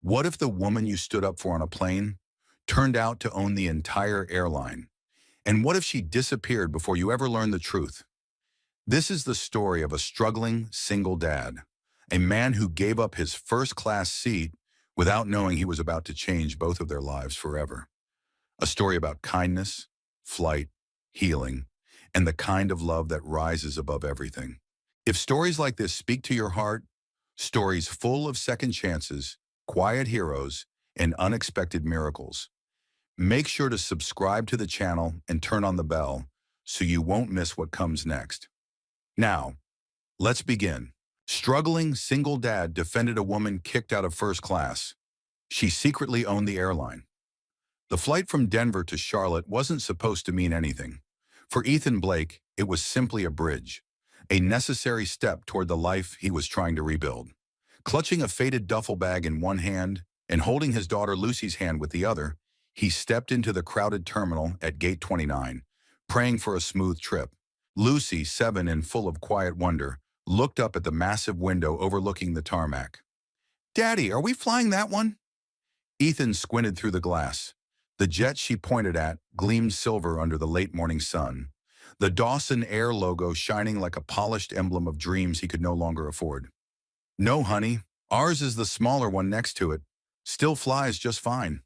What if the woman you stood up for on a plane turned out to own the entire airline? And what if she disappeared before you ever learned the truth? This is the story of a struggling single dad, a man who gave up his first-class seat without knowing he was about to change both of their lives forever. A story about kindness, flight, healing, and the kind of love that rises above everything. If stories like this speak to your heart, stories full of second chances, quiet heroes, and unexpected miracles, make sure to subscribe to the channel and turn on the bell so you won't miss what comes next. Now, let's begin. Struggling single dad defended a woman kicked out of first class. She secretly owned the airline. The flight from Denver to Charlotte wasn't supposed to mean anything. For Ethan Blake, it was simply a bridge, a necessary step toward the life he was trying to rebuild. Clutching a faded duffel bag in one hand and holding his daughter Lucy's hand with the other, he stepped into the crowded terminal at Gate 29, praying for a smooth trip. Lucy, 7 and full of quiet wonder, looked up at the massive window overlooking the tarmac. "Daddy, are we flying that one?" Ethan squinted through the glass. The jet she pointed at gleamed silver under the late morning sun, the Dawson Air logo shining like a polished emblem of dreams he could no longer afford. "No, honey, ours is the smaller one next to it. Still flies just fine."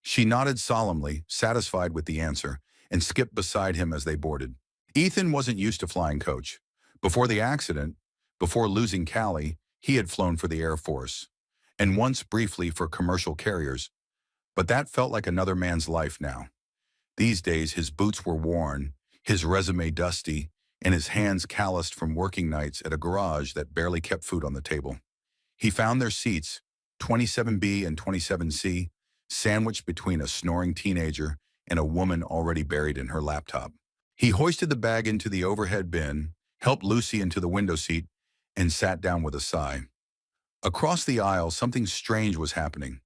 She nodded solemnly, satisfied with the answer, and skipped beside him as they boarded. Ethan wasn't used to flying coach. Before the accident, before losing Callie, he had flown for the Air Force, and once briefly for commercial carriers. But that felt like another man's life now. These days, his boots were worn, his resume dusty, and his hands calloused from working nights at a garage that barely kept food on the table. He found their seats, 27B and 27C, sandwiched between a snoring teenager and a woman already buried in her laptop. He hoisted the bag into the overhead bin, helped Lucy into the window seat, and sat down with a sigh. Across the aisle, something strange was happening.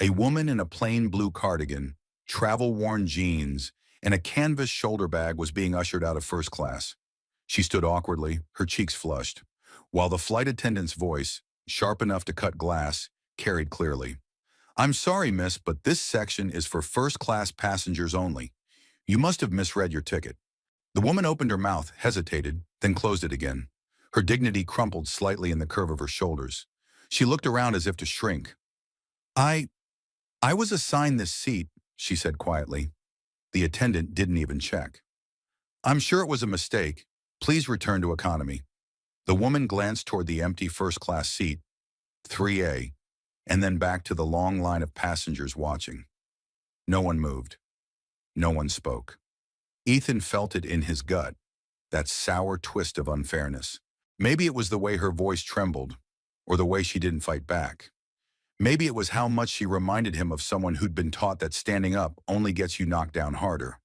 A woman in a plain blue cardigan, travel-worn jeans, and a canvas shoulder bag was being ushered out of first class. She stood awkwardly, her cheeks flushed, while the flight attendant's voice, sharp enough to cut glass, carried clearly. "I'm sorry, miss, but this section is for first-class passengers only. You must have misread your ticket." The woman opened her mouth, hesitated, then closed it again. Her dignity crumpled slightly in the curve of her shoulders. She looked around as if to shrink. I was assigned this seat," she said quietly. The attendant didn't even check. "I'm sure it was a mistake. Please return to economy." The woman glanced toward the empty first-class seat, 3A, and then back to the long line of passengers watching. No one moved. No one spoke. Ethan felt it in his gut, that sour twist of unfairness. Maybe it was the way her voice trembled, or the way she didn't fight back. Maybe it was how much she reminded him of someone who'd been taught that standing up only gets you knocked down harder.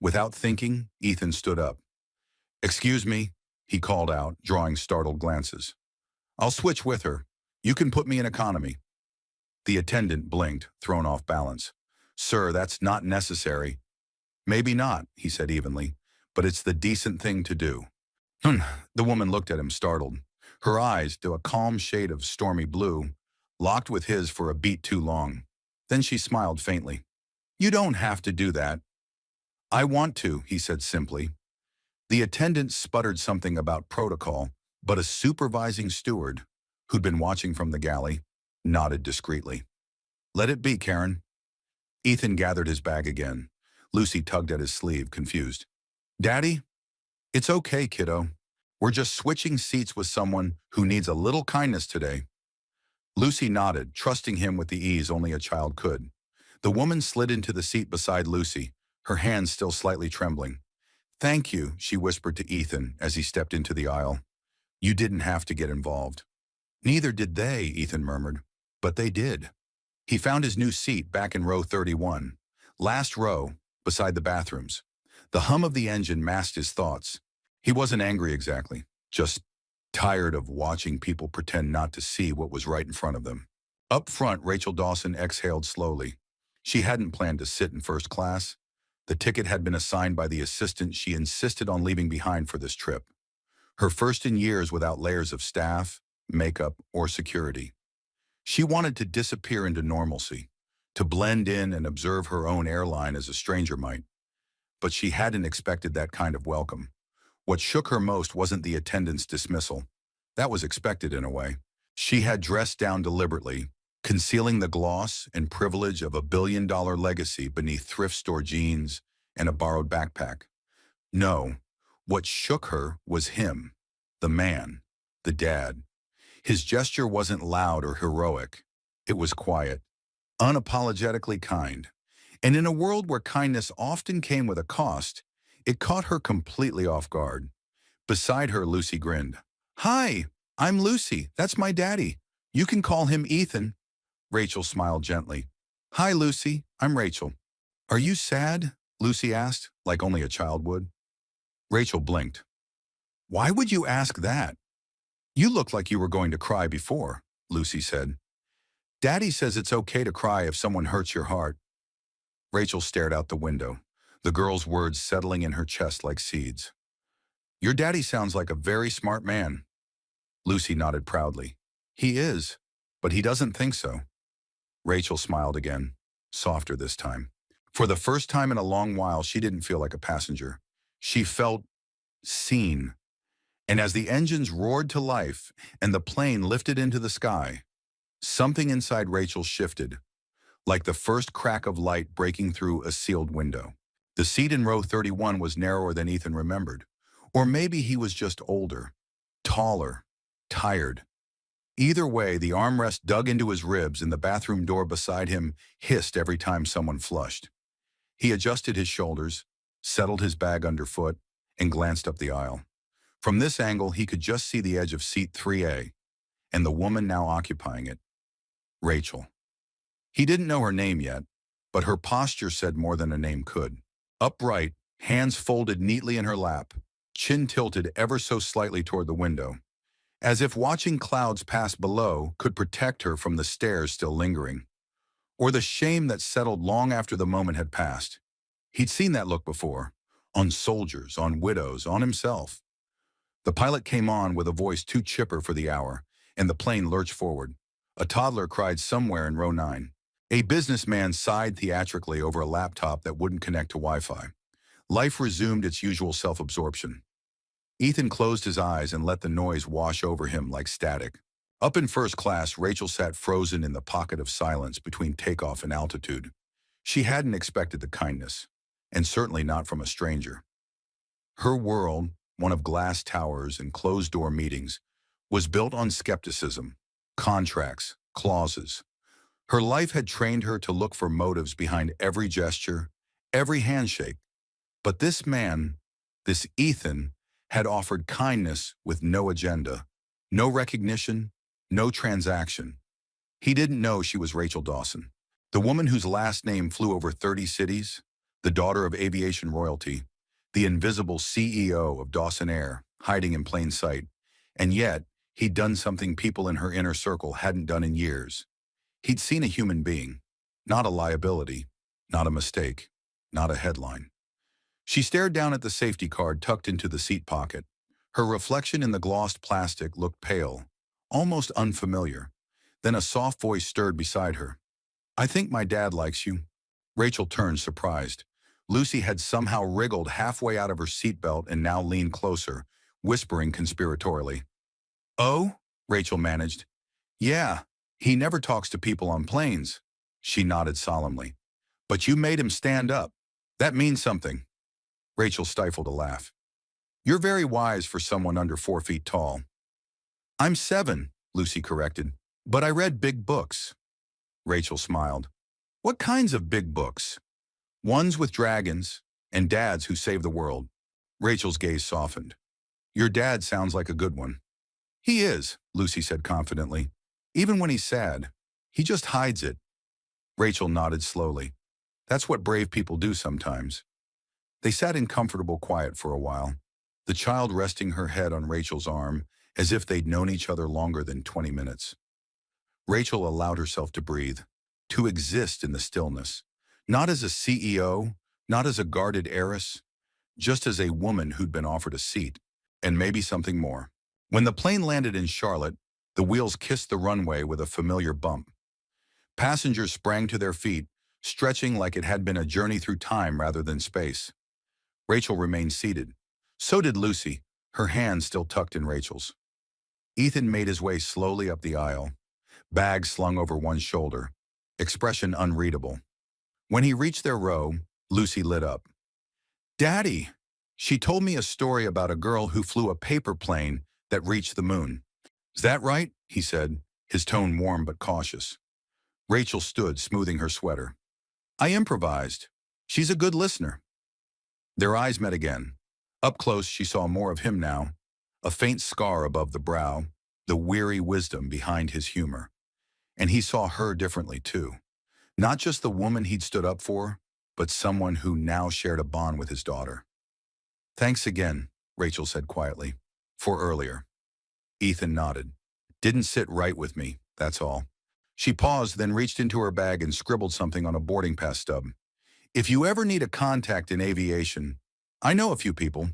Without thinking, Ethan stood up. "Excuse me," he called out, drawing startled glances. "I'll switch with her. You can put me in economy." The attendant blinked, thrown off balance. "Sir, that's not necessary." "Maybe not," he said evenly, "but it's the decent thing to do." The woman looked at him, startled. Her eyes, to a calm shade of stormy blue, locked with his for a beat too long. Then she smiled faintly. "You don't have to do that." "I want to," he said simply. The attendant sputtered something about protocol, but a supervising steward, who'd been watching from the galley, nodded discreetly. "Let it be, Karen." Ethan gathered his bag again. Lucy tugged at his sleeve, confused. "Daddy? It's okay, kiddo. We're just switching seats with someone who needs a little kindness today." Lucy nodded, trusting him with the ease only a child could. The woman slid into the seat beside Lucy, her hands still slightly trembling. "Thank you," she whispered to Ethan as he stepped into the aisle. "You didn't have to get involved." "Neither did they," Ethan murmured. "But they did." He found his new seat back in row 31, last row, beside the bathrooms. The hum of the engine masked his thoughts. He wasn't angry exactly, just tired of watching people pretend not to see what was right in front of them. Up front, Rachel Dawson exhaled slowly. She hadn't planned to sit in first class. The ticket had been assigned by the assistant she insisted on leaving behind for this trip. Her first in years without layers of staff, makeup, or security. She wanted to disappear into normalcy, to blend in and observe her own airline as a stranger might. But she hadn't expected that kind of welcome. What shook her most wasn't the attendant's dismissal. That was expected in a way. She had dressed down deliberately, concealing the gloss and privilege of a billion-dollar legacy beneath thrift store jeans and a borrowed backpack. No, what shook her was him, the man, the dad. His gesture wasn't loud or heroic. It was quiet, unapologetically kind. And in a world where kindness often came with a cost, it caught her completely off guard. Beside her, Lucy grinned. "Hi, I'm Lucy. That's my daddy. You can call him Ethan." Rachel smiled gently. "Hi, Lucy. I'm Rachel." "Are you sad?" Lucy asked, like only a child would. Rachel blinked. "Why would you ask that?" "You looked like you were going to cry before," Lucy said. "Daddy says it's okay to cry if someone hurts your heart." Rachel stared out the window, the girl's words settling in her chest like seeds. "Your daddy sounds like a very smart man." Lucy nodded proudly. "He is, but he doesn't think so." Rachel smiled again, softer this time. For the first time in a long while, she didn't feel like a passenger. She felt seen. And as the engines roared to life and the plane lifted into the sky, something inside Rachel shifted, like the first crack of light breaking through a sealed window. The seat in row 31 was narrower than Ethan remembered. Or maybe he was just older, taller, tired. Either way, the armrest dug into his ribs and the bathroom door beside him hissed every time someone flushed. He adjusted his shoulders, settled his bag underfoot, and glanced up the aisle. From this angle, he could just see the edge of seat 3A, and the woman now occupying it, Rachel. He didn't know her name yet, but her posture said more than a name could. Upright, hands folded neatly in her lap, chin tilted ever so slightly toward the window, as if watching clouds pass below could protect her from the stares still lingering, or the shame that settled long after the moment had passed. He'd seen that look before, on soldiers, on widows, on himself. The pilot came on with a voice too chipper for the hour, and the plane lurched forward. A toddler cried somewhere in row 9. A businessman sighed theatrically over a laptop that wouldn't connect to Wi-Fi. Life resumed its usual self-absorption. Ethan closed his eyes and let the noise wash over him like static. Up in first class, Rachel sat frozen in the pocket of silence between takeoff and altitude. She hadn't expected the kindness, and certainly not from a stranger. Her world, one of glass towers and closed-door meetings, was built on skepticism, contracts, clauses. Her life had trained her to look for motives behind every gesture, every handshake. But this man, this Ethan, had offered kindness with no agenda, no recognition, no transaction. He didn't know she was Rachel Dawson, the woman whose last name flew over 30 cities, the daughter of aviation royalty, the invisible CEO of Dawson Air, hiding in plain sight. And yet, he'd done something people in her inner circle hadn't done in years. He'd seen a human being, not a liability, not a mistake, not a headline. She stared down at the safety card tucked into the seat pocket. Her reflection in the glossed plastic looked pale, almost unfamiliar. Then a soft voice stirred beside her. "I think my dad likes you." Rachel turned, surprised. Lucy had somehow wriggled halfway out of her seatbelt and now leaned closer, whispering conspiratorially. "Oh?" Rachel managed. "Yeah, he never talks to people on planes." She nodded solemnly. "But you made him stand up. That means something." Rachel stifled a laugh. "You're very wise for someone under 4 feet tall." "I'm 7, Lucy corrected. "But I read big books." Rachel smiled. "What kinds of big books?" "Ones with dragons, and dads who save the world." Rachel's gaze softened. "Your dad sounds like a good one." "He is," Lucy said confidently. "Even when he's sad. He just hides it." Rachel nodded slowly. "That's what brave people do sometimes." They sat in comfortable quiet for a while, the child resting her head on Rachel's arm as if they'd known each other longer than 20 minutes. Rachel allowed herself to breathe, to exist in the stillness, not as a CEO, not as a guarded heiress, just as a woman who'd been offered a seat, and maybe something more. When the plane landed in Charlotte, The wheels kissed the runway with a familiar bump. Passengers sprang to their feet, stretching like it had been a journey through time rather than space. Rachel remained seated. So did Lucy, her hand still tucked in Rachel's. Ethan made his way slowly up the aisle, bag slung over one shoulder, expression unreadable. When he reached their row, Lucy lit up. "Daddy!" She told me a story about a girl who flew a paper plane that reached the moon. "Is that right?" he said, his tone warm but cautious. Rachel stood, smoothing her sweater. "I improvised. She's a good listener." Their eyes met again. Up close, she saw more of him now, a faint scar above the brow, the weary wisdom behind his humor. And he saw her differently, too. Not just the woman he'd stood up for, but someone who now shared a bond with his daughter. "Thanks again," Rachel said quietly, "for earlier." Ethan nodded. "Didn't sit right with me, that's all." She paused, then reached into her bag and scribbled something on a boarding pass stub. "If you ever need a contact in aviation, I know a few people."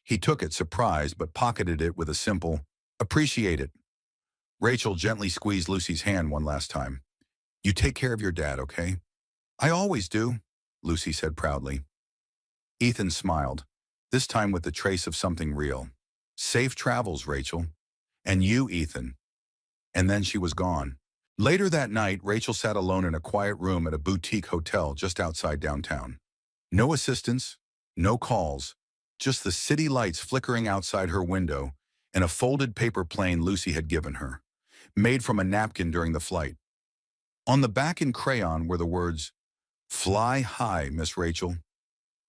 He took it, surprised, but pocketed it with a simple, "Appreciate it." Rachel gently squeezed Lucy's hand one last time. "You take care of your dad, okay?" "I always do," Lucy said proudly. Ethan smiled, this time with the trace of something real. "Safe travels, Rachel. And you, Ethan." And then she was gone. Later that night, Rachel sat alone in a quiet room at a boutique hotel just outside downtown. No assistants, no calls, just the city lights flickering outside her window and a folded paper plane Lucy had given her, made from a napkin during the flight. On the back in crayon were the words, "Fly high, Miss Rachel."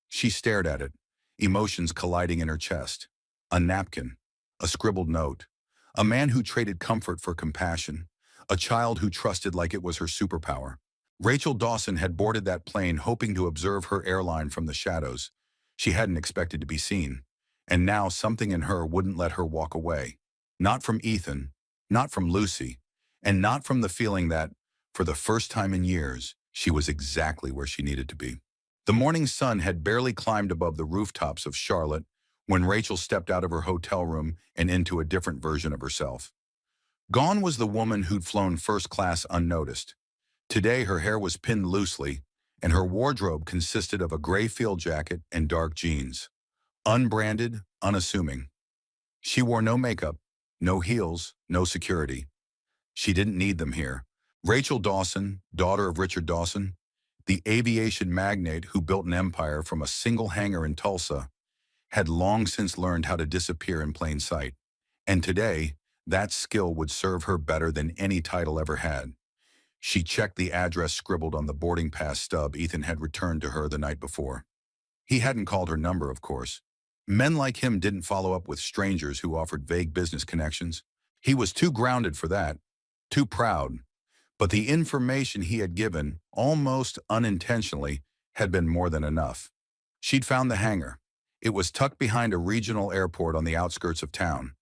She stared at it, emotions colliding in her chest. A napkin, a scribbled note, a man who traded comfort for compassion, a child who trusted like it was her superpower. Rachel Dawson had boarded that plane hoping to observe her airline from the shadows. She hadn't expected to be seen. And now something in her wouldn't let her walk away. Not from Ethan, not from Lucy, and not from the feeling that, for the first time in years, she was exactly where she needed to be. The morning sun had barely climbed above the rooftops of Charlotte when Rachel stepped out of her hotel room and into a different version of herself. Gone was the woman who'd flown first class unnoticed. Today her hair was pinned loosely, and her wardrobe consisted of a gray field jacket and dark jeans. Unbranded, unassuming. She wore no makeup, no heels, no security. She didn't need them here. Rachel Dawson, daughter of Richard Dawson, the aviation magnate who built an empire from a single hangar in Tulsa, had long since learned how to disappear in plain sight. And today, that skill would serve her better than any title ever had. She checked the address scribbled on the boarding pass stub Ethan had returned to her the night before. He hadn't called her number, of course. Men like him didn't follow up with strangers who offered vague business connections. He was too grounded for that, too proud. But the information he had given, almost unintentionally, had been more than enough. She'd found the hangar. It was tucked behind a regional airport on the outskirts of town,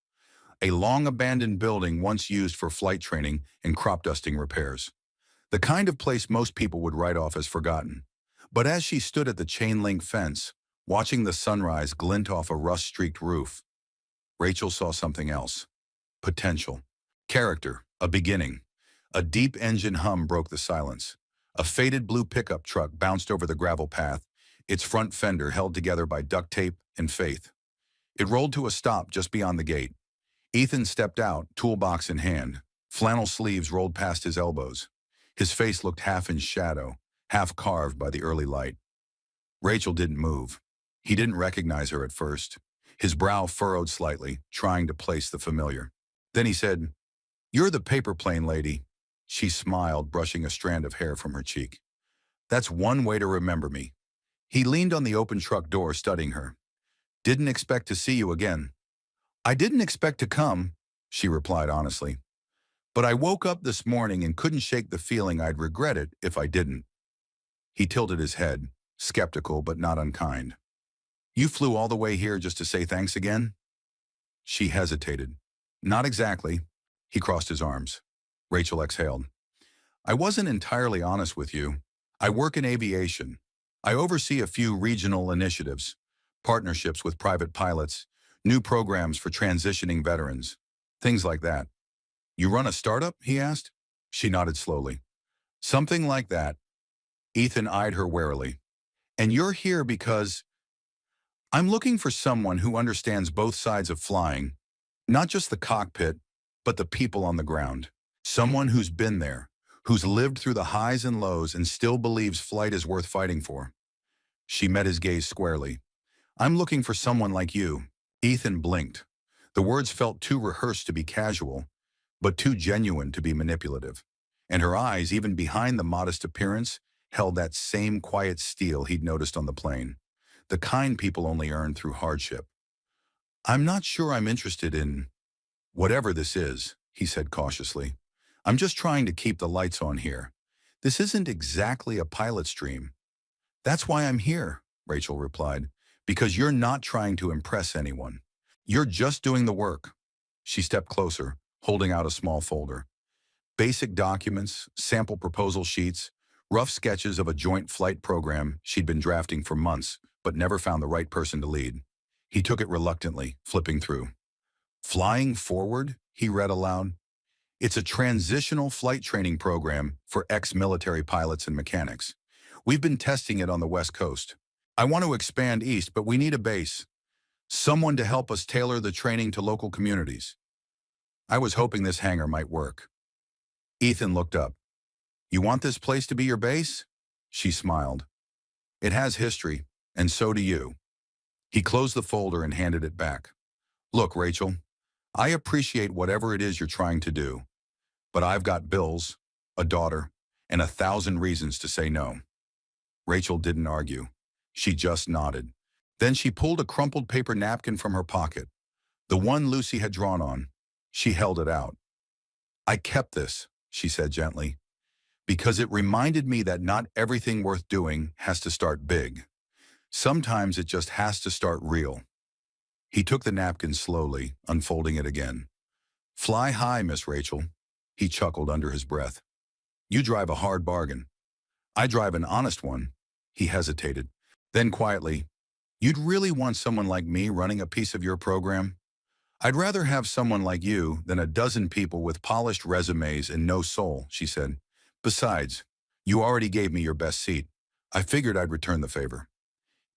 a long-abandoned building once used for flight training and crop dusting repairs. The kind of place most people would write off as forgotten. But as she stood at the chain-link fence, watching the sunrise glint off a rust-streaked roof, Rachel saw something else. Potential. Character. A beginning. A deep engine hum broke the silence. A faded blue pickup truck bounced over the gravel path, its front fender held together by duct tape and faith. It rolled to a stop just beyond the gate. Ethan stepped out, toolbox in hand. Flannel sleeves rolled past his elbows. His face looked half in shadow, half carved by the early light. Rachel didn't move. He didn't recognize her at first. His brow furrowed slightly, trying to place the familiar. Then he said, "You're the paper plane lady." She smiled, brushing a strand of hair from her cheek. "That's one way to remember me." He leaned on the open truck door, studying her. "Didn't expect to see you again." "I didn't expect to come," she replied honestly. "But I woke up this morning and couldn't shake the feeling I'd regret it if I didn't." He tilted his head, skeptical but not unkind. "You flew all the way here just to say thanks again?" She hesitated. "Not exactly." He crossed his arms. Rachel exhaled. "I wasn't entirely honest with you. I work in aviation. I oversee a few regional initiatives, partnerships with private pilots, new programs for transitioning veterans, things like that." You run a startup? He asked. She nodded slowly. Something like that. Ethan eyed her warily. And you're here because I'm looking for someone who understands both sides of flying, not just the cockpit, but the people on the ground. Someone who's been there, who's lived through the highs and lows and still believes flight is worth fighting for. She met his gaze squarely. I'm looking for someone like you. Ethan blinked. The words felt too rehearsed to be casual, but too genuine to be manipulative. And her eyes, even behind the modest appearance, held that same quiet steel he'd noticed on the plane. The kind people only earn through hardship. I'm not sure I'm interested in whatever this is, he said cautiously. I'm just trying to keep the lights on here. This isn't exactly a pilot's dream. That's why I'm here, Rachel replied, because you're not trying to impress anyone. You're just doing the work. She stepped closer, holding out a small folder. Basic documents, sample proposal sheets, rough sketches of a joint flight program she'd been drafting for months, but never found the right person to lead. He took it reluctantly, flipping through. Flying Forward, he read aloud. It's a transitional flight training program for ex-military pilots and mechanics. We've been testing it on the West Coast. I want to expand east, but we need a base. Someone to help us tailor the training to local communities. I was hoping this hangar might work. Ethan looked up. You want this place to be your base? She smiled. It has history, and so do you. He closed the folder and handed it back. Look, Rachel, I appreciate whatever it is you're trying to do, but I've got bills, a daughter, and 1,000 reasons to say no. Rachel didn't argue. She just nodded. Then she pulled a crumpled paper napkin from her pocket, the one Lucy had drawn on. She held it out. I kept this, she said gently, because it reminded me that not everything worth doing has to start big. Sometimes it just has to start real. He took the napkin slowly, unfolding it again. Fly high, Miss Rachel, he chuckled under his breath. You drive a hard bargain. I drive an honest one. He hesitated. Then quietly, you'd really want someone like me running a piece of your program? I'd rather have someone like you than a dozen people with polished resumes and no soul, she said. Besides, you already gave me your best seat. I figured I'd return the favor.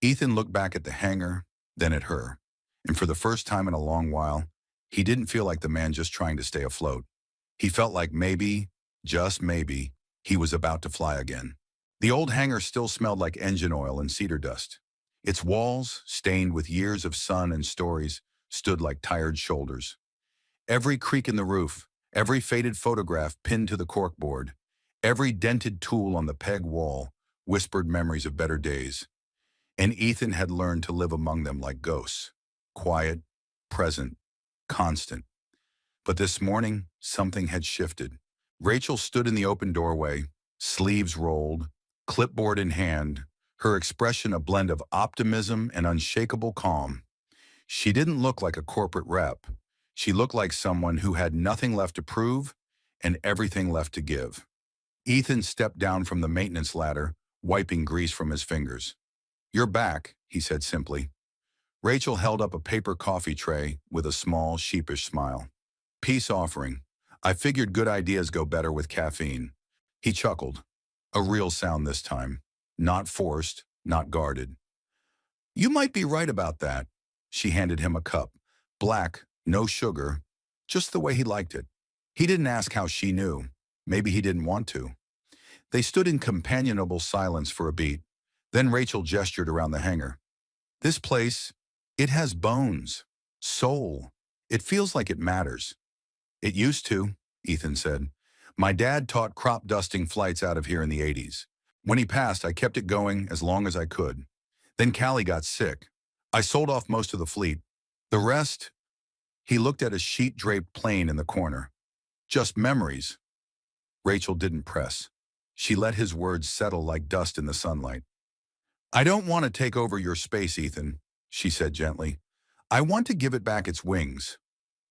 Ethan looked back at the hangar, then at her. And for the first time in a long while, he didn't feel like the man just trying to stay afloat. He felt like maybe, just maybe, he was about to fly again. The old hangar still smelled like engine oil and cedar dust. Its walls, stained with years of sun and stories, stood like tired shoulders. Every creak in the roof, every faded photograph pinned to the corkboard, every dented tool on the peg wall whispered memories of better days. And Ethan had learned to live among them like ghosts, quiet, present, constant. But this morning, something had shifted. Rachel stood in the open doorway, sleeves rolled, clipboard in hand, her expression a blend of optimism and unshakable calm. She didn't look like a corporate rep. She looked like someone who had nothing left to prove and everything left to give. Ethan stepped down from the maintenance ladder, wiping grease from his fingers. You're back, he said simply. Rachel held up a paper coffee tray with a small, sheepish smile. Peace offering. I figured good ideas go better with caffeine. He chuckled. A real sound this time. Not forced, not guarded. You might be right about that. She handed him a cup. Black, no sugar, just the way he liked it. He didn't ask how she knew. Maybe he didn't want to. They stood in companionable silence for a beat. Then Rachel gestured around the hangar. This place, it has bones, soul. It feels like it matters. It used to, Ethan said. My dad taught crop dusting flights out of here in the 80s. When he passed, I kept it going as long as I could. Then Callie got sick. I sold off most of the fleet. The rest, he looked at a sheet-draped plane in the corner. Just memories. Rachel didn't press. She let his words settle like dust in the sunlight. I don't want to take over your space, Ethan, she said gently. I want to give it back its wings.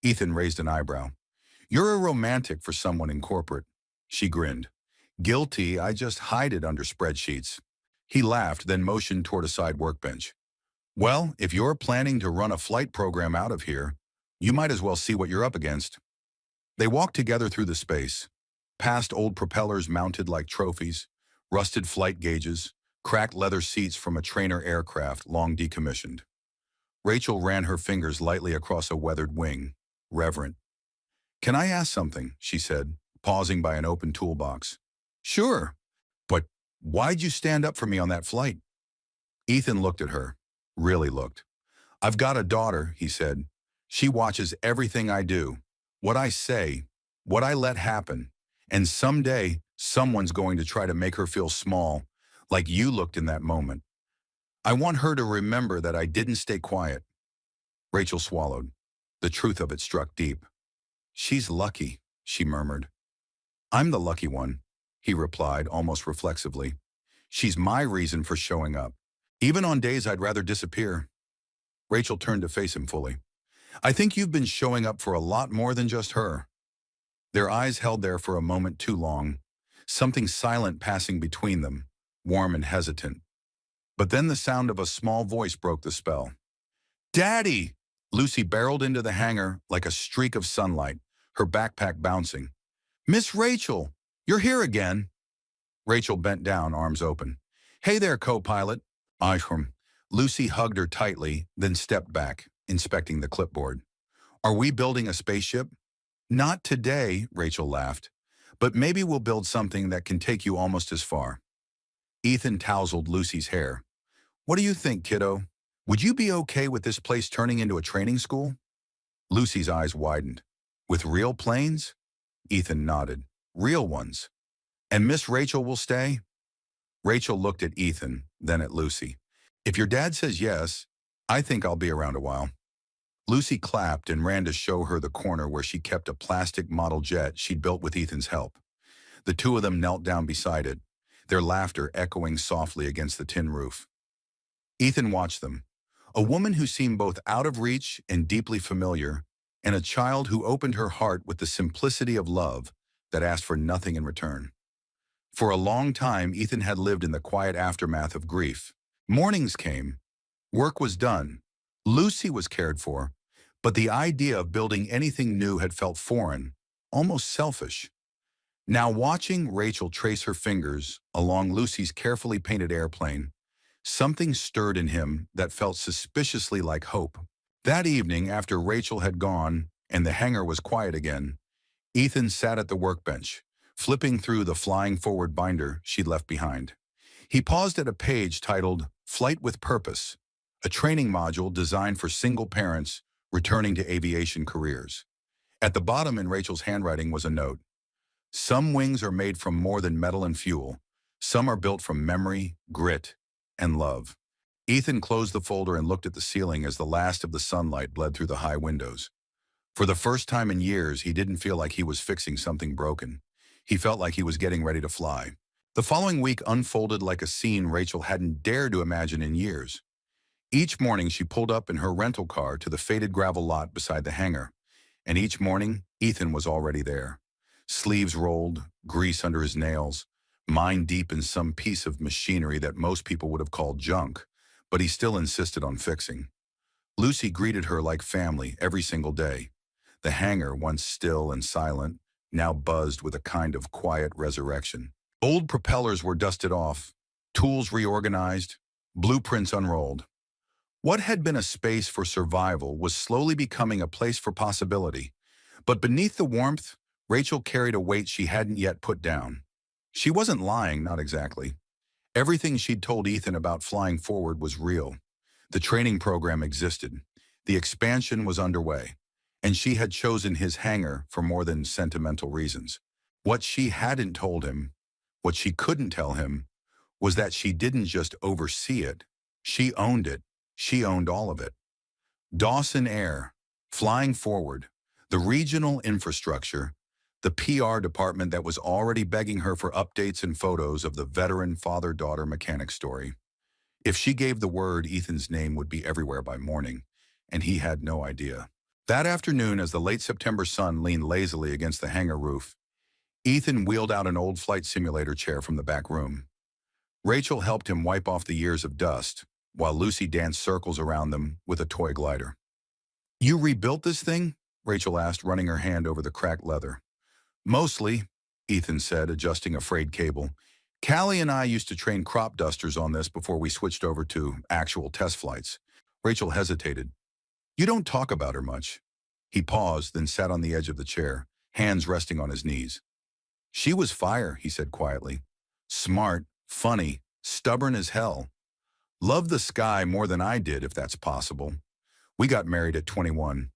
Ethan raised an eyebrow. You're a romantic for someone in corporate. She grinned. Guilty, I just hide it under spreadsheets. He laughed, then motioned toward a side workbench. Well, if you're planning to run a flight program out of here, you might as well see what you're up against. They walked together through the space, past old propellers mounted like trophies, rusted flight gauges, cracked leather seats from a trainer aircraft long decommissioned. Rachel ran her fingers lightly across a weathered wing, reverent. "Can I ask something?" she said, pausing by an open toolbox. "Sure, but why'd you stand up for me on that flight?" Ethan looked at her, really looked. "I've got a daughter," he said. "She watches everything I do, what I say, what I let happen, and someday someone's going to try to make her feel small, like you looked in that moment. I want her to remember that I didn't stay quiet." Rachel swallowed. The truth of it struck deep. "She's lucky," she murmured. "I'm the lucky one," he replied almost reflexively. "She's my reason for showing up, even on days I'd rather disappear." Rachel turned to face him fully. "I think you've been showing up for a lot more than just her." Their eyes held there for a moment too long, something silent passing between them, warm and hesitant. But then the sound of a small voice broke the spell. "Daddy!" Lucy barreled into the hangar like a streak of sunlight, her backpack bouncing. "Miss Rachel, you're here again." Rachel bent down, arms open. "Hey there, co-pilot." Ishram. Lucy hugged her tightly, then stepped back, inspecting the clipboard. "Are we building a spaceship?" "Not today," Rachel laughed. "But maybe we'll build something that can take you almost as far." Ethan tousled Lucy's hair. "What do you think, kiddo? Would you be okay with this place turning into a training school?" Lucy's eyes widened. "With real planes?" Ethan nodded. "Real ones. And Miss Rachel will stay?" Rachel looked at Ethan, then at Lucy. "If your dad says yes, I think I'll be around a while." Lucy clapped and ran to show her the corner where she kept a plastic model jet she'd built with Ethan's help. The two of them knelt down beside it, their laughter echoing softly against the tin roof. Ethan watched them. A woman who seemed both out of reach and deeply familiar, and a child who opened her heart with the simplicity of love that asked for nothing in return. For a long time, Ethan had lived in the quiet aftermath of grief. Mornings came. Work was done. Lucy was cared for. But the idea of building anything new had felt foreign, almost selfish. Now watching Rachel trace her fingers along Lucy's carefully painted airplane, something stirred in him that felt suspiciously like hope. That evening, after Rachel had gone and the hangar was quiet again, Ethan sat at the workbench, flipping through the flying forward binder she'd left behind. He paused at a page titled Flight with Purpose, a training module designed for single parents returning to aviation careers. At the bottom in Rachel's handwriting was a note. "Some wings are made from more than metal and fuel. Some are built from memory, grit, and love." Ethan closed the folder and looked at the ceiling as the last of the sunlight bled through the high windows. For the first time in years, he didn't feel like he was fixing something broken. He felt like he was getting ready to fly. The following week unfolded like a scene Rachel hadn't dared to imagine in years. Each morning, she pulled up in her rental car to the faded gravel lot beside the hangar. And each morning, Ethan was already there. Sleeves rolled, grease under his nails, mind deep in some piece of machinery that most people would have called junk, but he still insisted on fixing. Lucy greeted her like family every single day. The hangar, once still and silent, now buzzed with a kind of quiet resurrection. Old propellers were dusted off, tools reorganized, blueprints unrolled. What had been a space for survival was slowly becoming a place for possibility. But beneath the warmth, Rachel carried a weight she hadn't yet put down. She wasn't lying, not exactly. Everything she'd told Ethan about flying forward was real. The training program existed. The expansion was underway. And she had chosen his hangar for more than sentimental reasons. What she hadn't told him, what she couldn't tell him, was that she didn't just oversee it. She owned it. She owned all of it. Dawson Air, flying forward, the regional infrastructure, the PR department that was already begging her for updates and photos of the veteran father-daughter mechanic story. If she gave the word, Ethan's name would be everywhere by morning, and he had no idea. That afternoon, as the late September sun leaned lazily against the hangar roof, Ethan wheeled out an old flight simulator chair from the back room. Rachel helped him wipe off the years of dust, while Lucy danced circles around them with a toy glider. "You rebuilt this thing?" Rachel asked, running her hand over the cracked leather. Mostly, Ethan said, adjusting a frayed cable. Callie and I used to train crop dusters on this before we switched over to actual test flights. Rachel hesitated. You don't talk about her much. He paused, then sat on the edge of the chair, hands resting on his knees. She was fire, he said quietly. Smart, funny, stubborn as hell. Loved the sky more than I did, if that's possible. We got married at 21.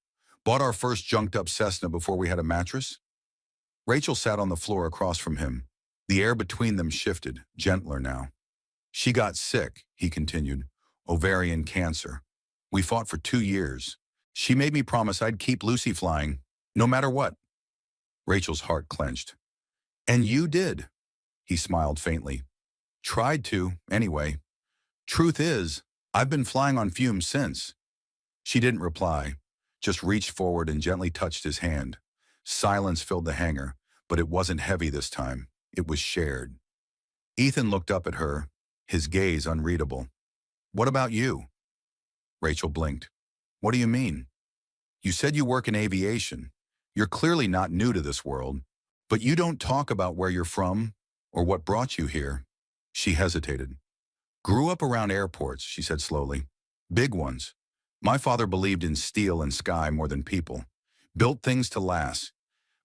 Bought our first junked-up Cessna before we had a mattress. Rachel sat on the floor across from him. The air between them shifted, gentler now. She got sick, he continued. Ovarian cancer. We fought for 2 years. She made me promise I'd keep Lucy flying, no matter what. Rachel's heart clenched. And you did, he smiled faintly. Tried to, anyway. Truth is, I've been flying on fumes since. She didn't reply, just reached forward and gently touched his hand. Silence filled the hangar, but it wasn't heavy this time. It was shared. Ethan looked up at her, his gaze unreadable. What about you? Rachel blinked. What do you mean? You said you work in aviation. You're clearly not new to this world, but you don't talk about where you're from or what brought you here. She hesitated. Grew up around airports, she said slowly. Big ones. My father believed in steel and sky more than people. Built things to last.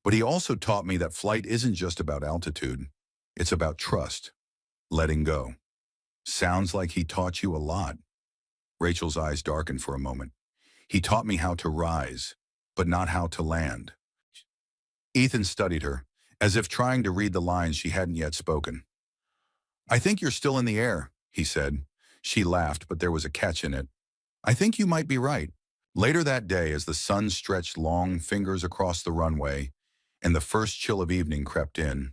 But he also taught me that flight isn't just about altitude. It's about trust. Letting go. Sounds like he taught you a lot. Rachel's eyes darkened for a moment. He taught me how to rise, but not how to land. Ethan studied her, as if trying to read the lines she hadn't yet spoken. I think you're still in the air, he said. She laughed, but there was a catch in it. I think you might be right. Later that day, as the sun stretched long fingers across the runway and the first chill of evening crept in,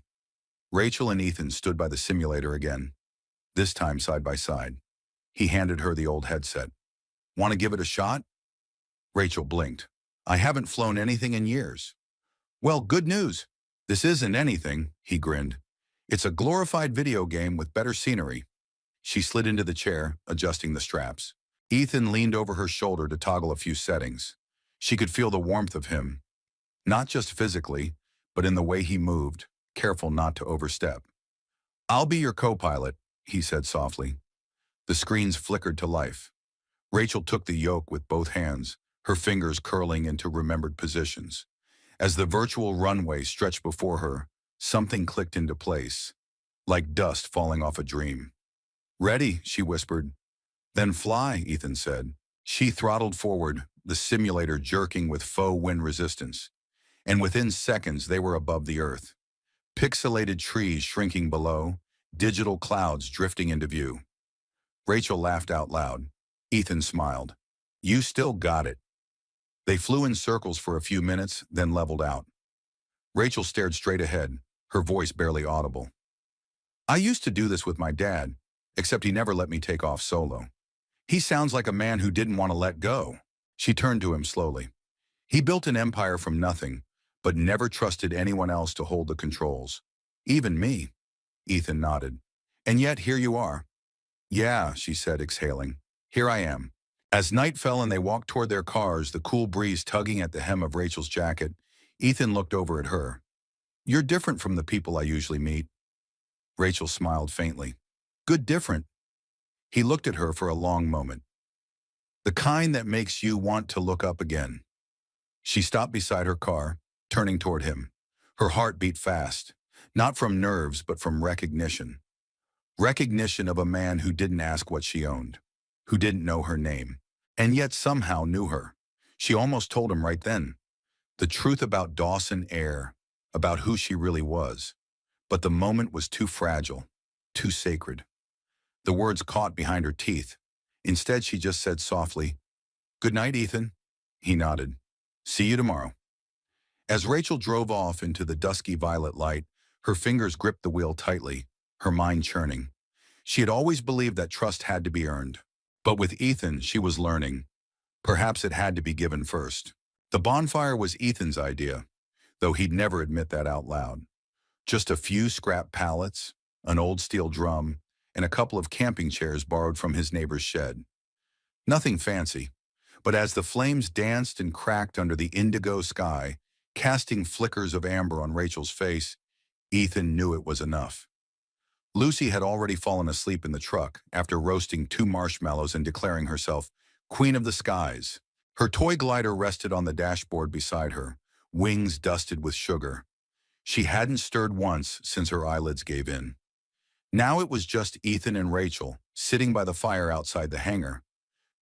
Rachel and Ethan stood by the simulator again, this time side by side. He handed her the old headset. Want to give it a shot? Rachel blinked. I haven't flown anything in years. Well, good news. This isn't anything, he grinned. It's a glorified video game with better scenery. She slid into the chair, adjusting the straps. Ethan leaned over her shoulder to toggle a few settings. She could feel the warmth of him, not just physically, but in the way he moved, careful not to overstep. I'll be your co-pilot, he said softly. The screens flickered to life. Rachel took the yoke with both hands, her fingers curling into remembered positions. As the virtual runway stretched before her, something clicked into place, like dust falling off a dream. Ready, she whispered. Then fly, Ethan said. She throttled forward, the simulator jerking with faux wind resistance. And within seconds, they were above the earth. Pixelated trees shrinking below, digital clouds drifting into view. Rachel laughed out loud. Ethan smiled. You still got it. They flew in circles for a few minutes, then leveled out. Rachel stared straight ahead, her voice barely audible. I used to do this with my dad, except he never let me take off solo. He sounds like a man who didn't want to let go. She turned to him slowly. He built an empire from nothing, but never trusted anyone else to hold the controls. Even me. Ethan nodded. And yet here you are. Yeah, she said, exhaling. Here I am. As night fell and they walked toward their cars, the cool breeze tugging at the hem of Rachel's jacket, Ethan looked over at her. You're different from the people I usually meet. Rachel smiled faintly. Good different. He looked at her for a long moment. The kind that makes you want to look up again. She stopped beside her car, turning toward him. Her heart beat fast, not from nerves, but from recognition. Recognition of a man who didn't ask what she owned, who didn't know her name, and yet somehow knew her. She almost told him right then. The truth about Dawson Air, about who she really was. But the moment was too fragile, too sacred. The words caught behind her teeth. Instead, she just said softly, Good night, Ethan. He nodded. See you tomorrow. As Rachel drove off into the dusky violet light, her fingers gripped the wheel tightly, her mind churning. She had always believed that trust had to be earned. But with Ethan, she was learning. Perhaps it had to be given first. The bonfire was Ethan's idea, though he'd never admit that out loud. Just a few scrap pallets, an old steel drum, and a couple of camping chairs borrowed from his neighbor's shed. Nothing fancy, But as the flames danced and cracked under the indigo sky, casting flickers of amber on Rachel's face, Ethan knew it was enough. Lucy had already fallen asleep in the truck after roasting 2 marshmallows and declaring herself Queen of the Skies. Her toy glider rested on the dashboard beside her, wings dusted with sugar. She hadn't stirred once since her eyelids gave in. Now it was just Ethan and Rachel, sitting by the fire outside the hangar.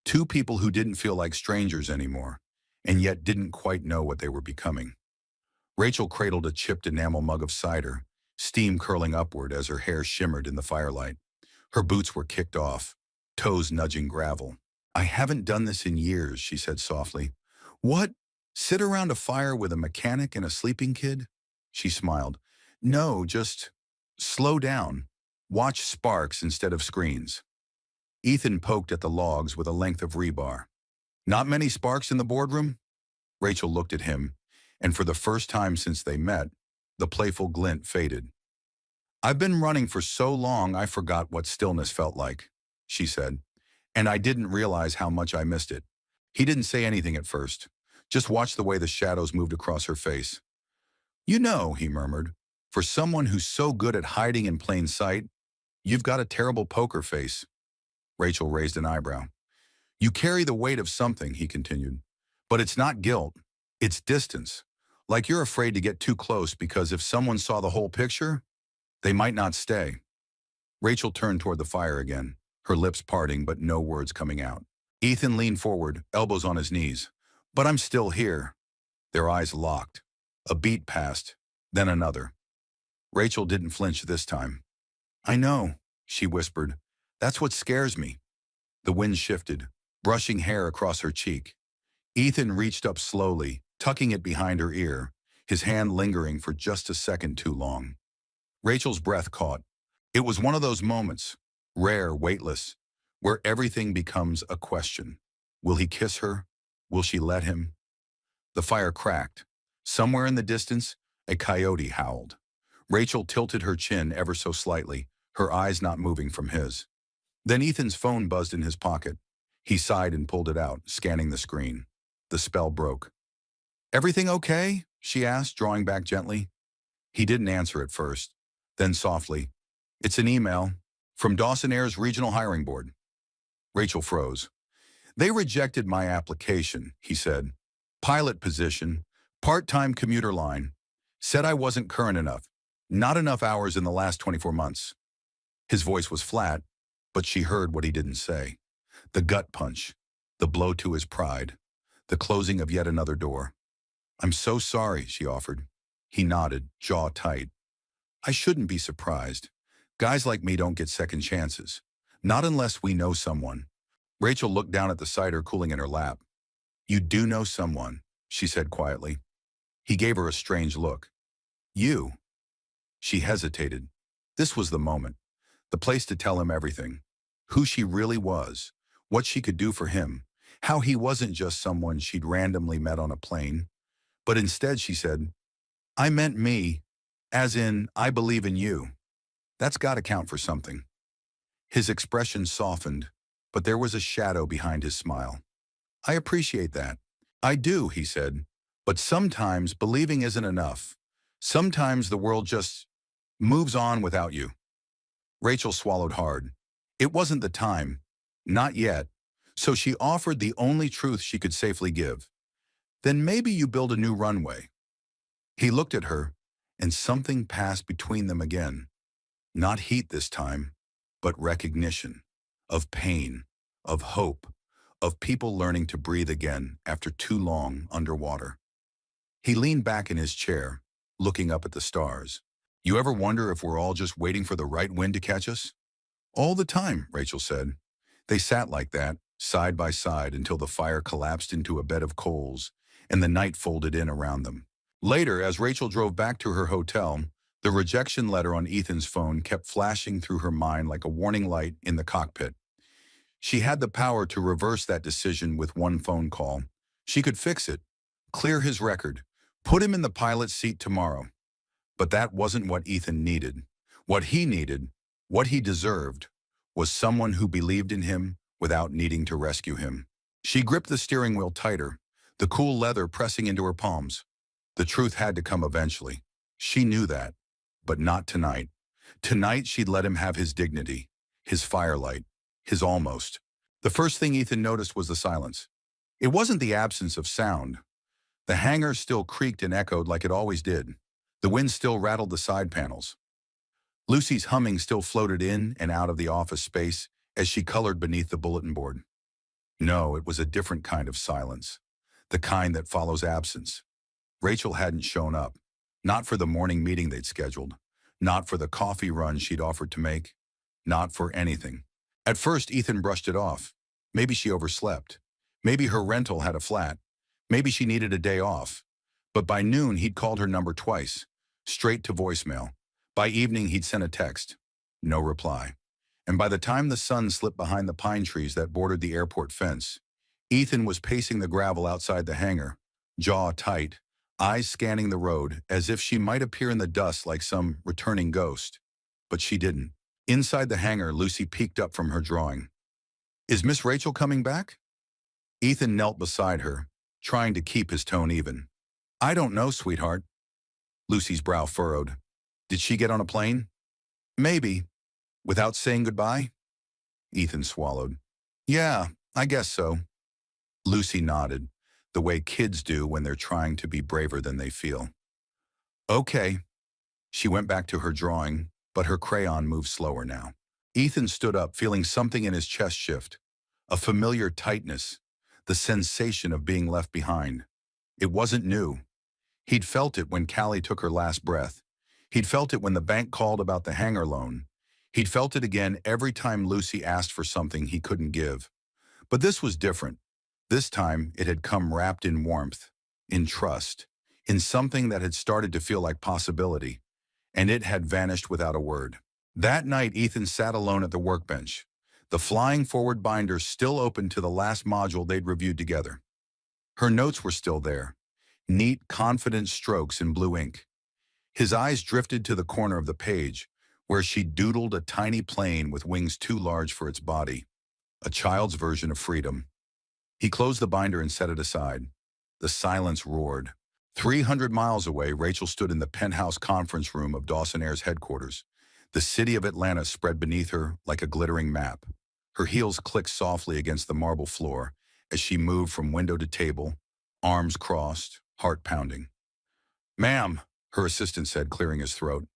Two people who didn't feel like strangers anymore, and yet didn't quite know what they were becoming. Rachel cradled a chipped enamel mug of cider, steam curling upward as her hair shimmered in the firelight. Her boots were kicked off, toes nudging gravel. "I haven't done this in years," she said softly. "What? Sit around a fire with a mechanic and a sleeping kid?" She smiled. "No, just slow down. Watch sparks instead of screens." Ethan poked at the logs with a length of rebar. "Not many sparks in the boardroom?" Rachel looked at him, and for the first time since they met, the playful glint faded. "I've been running for so long I forgot what stillness felt like," she said, "and I didn't realize how much I missed it." He didn't say anything at first, just watched the way the shadows moved across her face. "You know," he murmured, "for someone who's so good at hiding in plain sight, you've got a terrible poker face." Rachel raised an eyebrow. "You carry the weight of something," he continued. "But it's not guilt, it's distance. Like you're afraid to get too close because if someone saw the whole picture, they might not stay." Rachel turned toward the fire again, her lips parting but no words coming out. Ethan leaned forward, elbows on his knees. "But I'm still here." Their eyes locked. A beat passed, then another. Rachel didn't flinch this time. "I know," she whispered. "That's what scares me." The wind shifted, brushing hair across her cheek. Ethan reached up slowly, tucking it behind her ear, his hand lingering for just a second too long. Rachel's breath caught. It was one of those moments, rare, weightless, where everything becomes a question. Will he kiss her? Will she let him? The fire cracked. Somewhere in the distance, a coyote howled. Rachel tilted her chin ever so slightly, her eyes not moving from his. Then Ethan's phone buzzed in his pocket. He sighed and pulled it out, scanning the screen. The spell broke. "Everything okay?" she asked, drawing back gently. He didn't answer at first. Then softly, "It's an email from Dawson Air's Regional Hiring Board." Rachel froze. "They rejected my application," he said. "Pilot position, part-time commuter line. Said I wasn't current enough. Not enough hours in the last 24 months. His voice was flat, but she heard what he didn't say. The gut punch, the blow to his pride, the closing of yet another door. "I'm so sorry," she offered. He nodded, jaw tight. "I shouldn't be surprised. Guys like me don't get second chances. Not unless we know someone." Rachel looked down at the cider cooling in her lap. "You do know someone," she said quietly. He gave her a strange look. "You?" She hesitated. This was the moment, the place to tell him everything. Who she really was, what she could do for him, how he wasn't just someone she'd randomly met on a plane. But instead she said, "I meant me, as in, I believe in you." That's got to count for something. His expression softened, but there was a shadow behind his smile. "I appreciate that." "I do," he said. "But sometimes believing isn't enough. Sometimes the world just moves on without you." Rachel swallowed hard. It wasn't the time. Not yet. So she offered the only truth she could safely give. "Then maybe you build a new runway." He looked at her, and something passed between them again. Not heat this time, but recognition. Of pain, of hope, of people learning to breathe again after too long underwater. He leaned back in his chair, looking up at the stars. "You ever wonder if we're all just waiting for the right wind to catch us?" "All the time," Rachel said. They sat like that, side by side, until the fire collapsed into a bed of coals, and the night folded in around them. Later, as Rachel drove back to her hotel, the rejection letter on Ethan's phone kept flashing through her mind like a warning light in the cockpit. She had the power to reverse that decision with one phone call. She could fix it, clear his record, put him in the pilot's seat tomorrow. But that wasn't what Ethan needed. What he needed, what he deserved, was someone who believed in him without needing to rescue him. She gripped the steering wheel tighter, the cool leather pressing into her palms. The truth had to come eventually. She knew that, but not tonight. Tonight she'd let him have his dignity, his firelight, his almost. The first thing Ethan noticed was the silence. It wasn't the absence of sound. The hangar still creaked and echoed like it always did. The wind still rattled the side panels. Lucy's humming still floated in and out of the office space as she colored beneath the bulletin board. No, it was a different kind of silence. The kind that follows absence. Rachel hadn't shown up. Not for the morning meeting they'd scheduled. Not for the coffee run she'd offered to make. Not for anything. At first, Ethan brushed it off. Maybe she overslept. Maybe her rental had a flat. Maybe she needed a day off. But by noon, he'd called her number twice, straight to voicemail. By evening, he'd sent a text. No reply. And by the time the sun slipped behind the pine trees that bordered the airport fence, Ethan was pacing the gravel outside the hangar, jaw tight, eyes scanning the road as if she might appear in the dust like some returning ghost. But she didn't. Inside the hangar, Lucy peeked up from her drawing. Is Miss Rachel coming back? Ethan knelt beside her, trying to keep his tone even. I don't know, sweetheart. Lucy's brow furrowed. Did she get on a plane? Maybe. Without saying goodbye? Ethan swallowed. Yeah, I guess so. Lucy nodded, the way kids do when they're trying to be braver than they feel. Okay. She went back to her drawing, but her crayon moved slower now. Ethan stood up, feeling something in his chest shift. A familiar tightness, the sensation of being left behind. It wasn't new. He'd felt it when Callie took her last breath. He'd felt it when the bank called about the hangar loan. He'd felt it again every time Lucy asked for something he couldn't give. But this was different. This time, it had come wrapped in warmth, in trust, in something that had started to feel like possibility, and it had vanished without a word. That night, Ethan sat alone at the workbench, the flying forward binder still open to the last module they'd reviewed together. Her notes were still there, neat, confident strokes in blue ink. His eyes drifted to the corner of the page, where she doodled a tiny plane with wings too large for its body, a child's version of freedom. He closed the binder and set it aside. The silence roared. 300 miles away, Rachel stood in the penthouse conference room of Dawson Air's headquarters. The city of Atlanta spread beneath her like a glittering map. Her heels clicked softly against the marble floor as she moved from window to table, arms crossed, heart pounding. Ma'am, her assistant said, clearing his throat.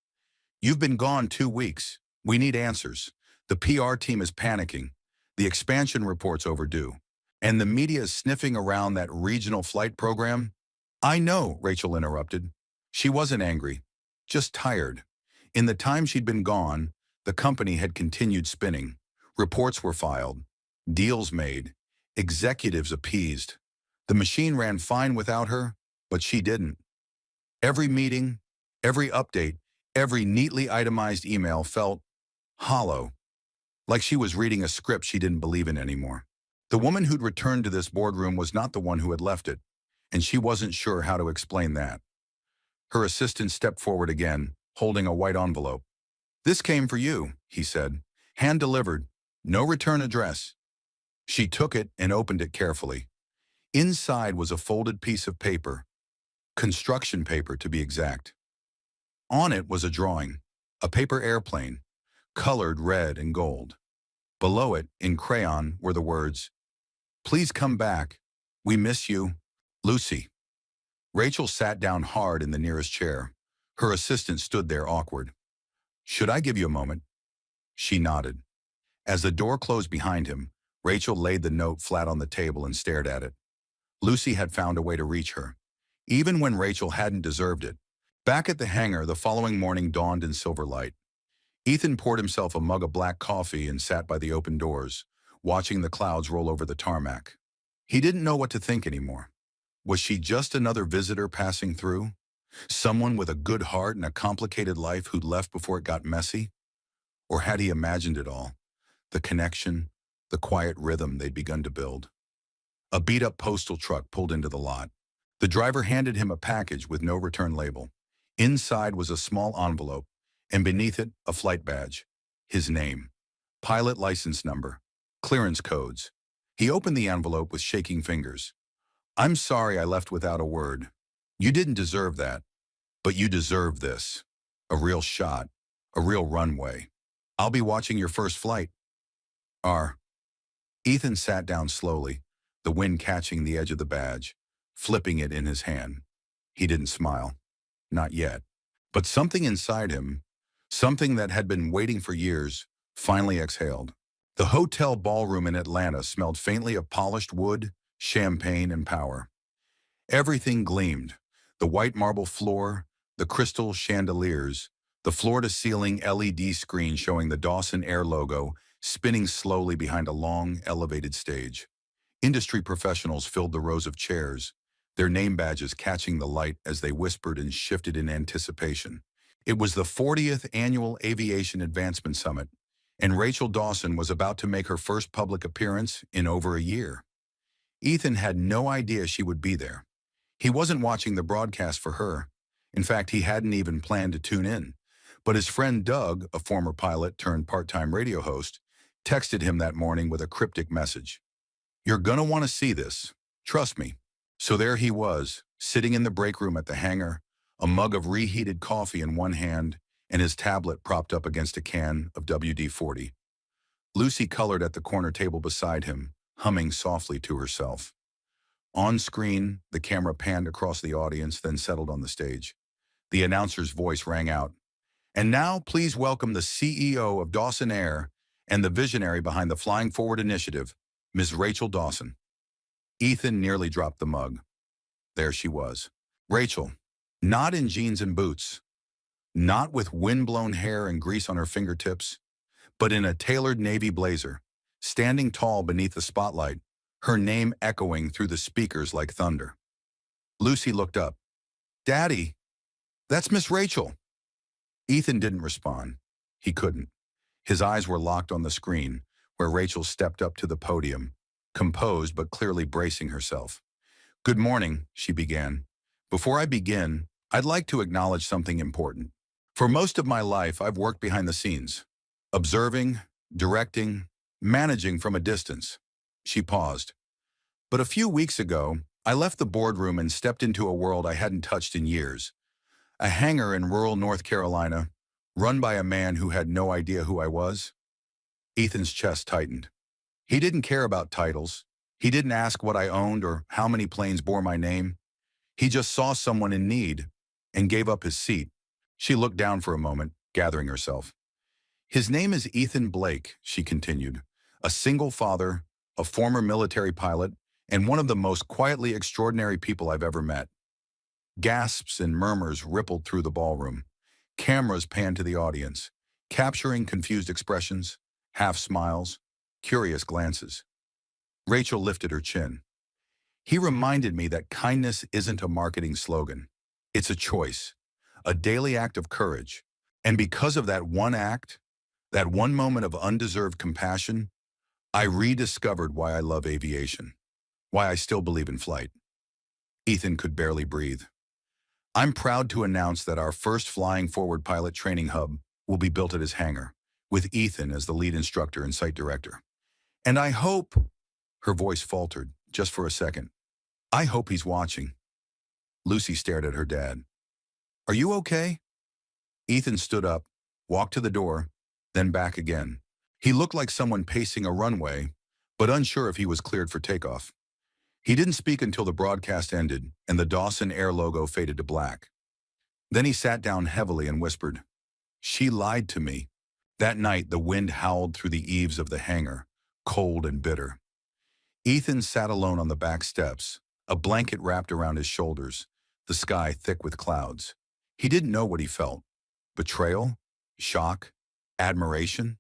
You've been gone 2 weeks. We need answers. The PR team is panicking. The expansion report's overdue. And the media is sniffing around that regional flight program. I know, Rachel interrupted. She wasn't angry, just tired. In the time she'd been gone, the company had continued spinning. Reports were filed, deals made, executives appeased. The machine ran fine without her, but she didn't. Every meeting, every update, every neatly itemized email felt hollow, like she was reading a script she didn't believe in anymore. The woman who'd returned to this boardroom was not the one who had left it, and she wasn't sure how to explain that. Her assistant stepped forward again, holding a white envelope. This came for you, he said. Hand-delivered, no return address. She took it and opened it carefully. Inside was a folded piece of paper, construction paper to be exact. On it was a drawing, a paper airplane, colored red and gold. Below it, in crayon, were the words, Please come back. We miss you. Lucy. Rachel sat down hard in the nearest chair. Her assistant stood there awkward. Should I give you a moment? She nodded. As the door closed behind him, Rachel laid the note flat on the table and stared at it. Lucy had found a way to reach her, even when Rachel hadn't deserved it. Back at the hangar, the following morning dawned in silver light. Ethan poured himself a mug of black coffee and sat by the open doors, watching the clouds roll over the tarmac. He didn't know what to think anymore. Was she just another visitor passing through? Someone with a good heart and a complicated life who'd left before it got messy? Or had he imagined it all? The connection, the quiet rhythm they'd begun to build. A beat-up postal truck pulled into the lot. The driver handed him a package with no return label. Inside was a small envelope, and beneath it, a flight badge. His name, pilot license number, clearance codes. He opened the envelope with shaking fingers. "I'm sorry I left without a word. You didn't deserve that, but you deserve this. A real shot, a real runway. I'll be watching your first flight." R. Ethan sat down slowly, the wind catching the edge of the badge, flipping it in his hand. He didn't smile. Not yet. But something inside him, something that had been waiting for years, finally exhaled. The hotel ballroom in Atlanta smelled faintly of polished wood, champagne, and power. Everything gleamed. The white marble floor, the crystal chandeliers, the floor-to-ceiling LED screen showing the Dawson Air logo spinning slowly behind a long, elevated stage. Industry professionals filled the rows of chairs, their name badges catching the light as they whispered and shifted in anticipation. It was the 40th Annual Aviation Advancement Summit, and Rachel Dawson was about to make her first public appearance in over a year. Ethan had no idea she would be there. He wasn't watching the broadcast for her. In fact, he hadn't even planned to tune in. But his friend Doug, a former pilot turned part-time radio host, texted him that morning with a cryptic message. "You're gonna want to see this. Trust me." So there he was, sitting in the break room at the hangar, a mug of reheated coffee in one hand and his tablet propped up against a can of WD-40. Lucy colored at the corner table beside him, humming softly to herself. On screen, the camera panned across the audience, then settled on the stage. The announcer's voice rang out. "And now, please welcome the CEO of Dawson Air and the visionary behind the Flying Forward initiative, Ms. Rachel Dawson." Ethan nearly dropped the mug. There she was. Rachel, not in jeans and boots, not with wind-blown hair and grease on her fingertips, but in a tailored navy blazer, standing tall beneath the spotlight, her name echoing through the speakers like thunder. Lucy looked up. "Daddy, that's Miss Rachel." Ethan didn't respond. He couldn't. His eyes were locked on the screen, where Rachel stepped up to the podium, composed but clearly bracing herself. "Good morning," she began. "Before I begin, I'd like to acknowledge something important. For most of my life, I've worked behind the scenes, observing, directing, managing from a distance." She paused. "But a few weeks ago, I left the boardroom and stepped into a world I hadn't touched in years. A hangar in rural North Carolina, run by a man who had no idea who I was." Ethan's chest tightened. He didn't care about titles. He didn't ask what I owned or how many planes bore my name. He just saw someone in need and gave up his seat. She looked down for a moment, gathering herself. "His name is Ethan Blake," she continued. "A single father, a former military pilot, and one of the most quietly extraordinary people I've ever met." Gasps and murmurs rippled through the ballroom. Cameras panned to the audience, capturing confused expressions, half smiles, curious glances. Rachel lifted her chin. "He reminded me that kindness isn't a marketing slogan. It's a choice, a daily act of courage. And because of that one act, that one moment of undeserved compassion, I rediscovered why I love aviation, why I still believe in flight." Ethan could barely breathe. "I'm proud to announce that our first Flying Forward pilot training hub will be built at his hangar, with Ethan as the lead instructor and site director. And I hope," her voice faltered just for a second, "I hope he's watching." Lucy stared at her dad. "Are you okay?" Ethan stood up, walked to the door, then back again. He looked like someone pacing a runway, but unsure if he was cleared for takeoff. He didn't speak until the broadcast ended and the Dawson Air logo faded to black. Then he sat down heavily and whispered, "She lied to me." That night, the wind howled through the eaves of the hangar, cold and bitter. Ethan sat alone on the back steps, a blanket wrapped around his shoulders, the sky thick with clouds. He didn't know what he felt. Betrayal? Shock? Admiration?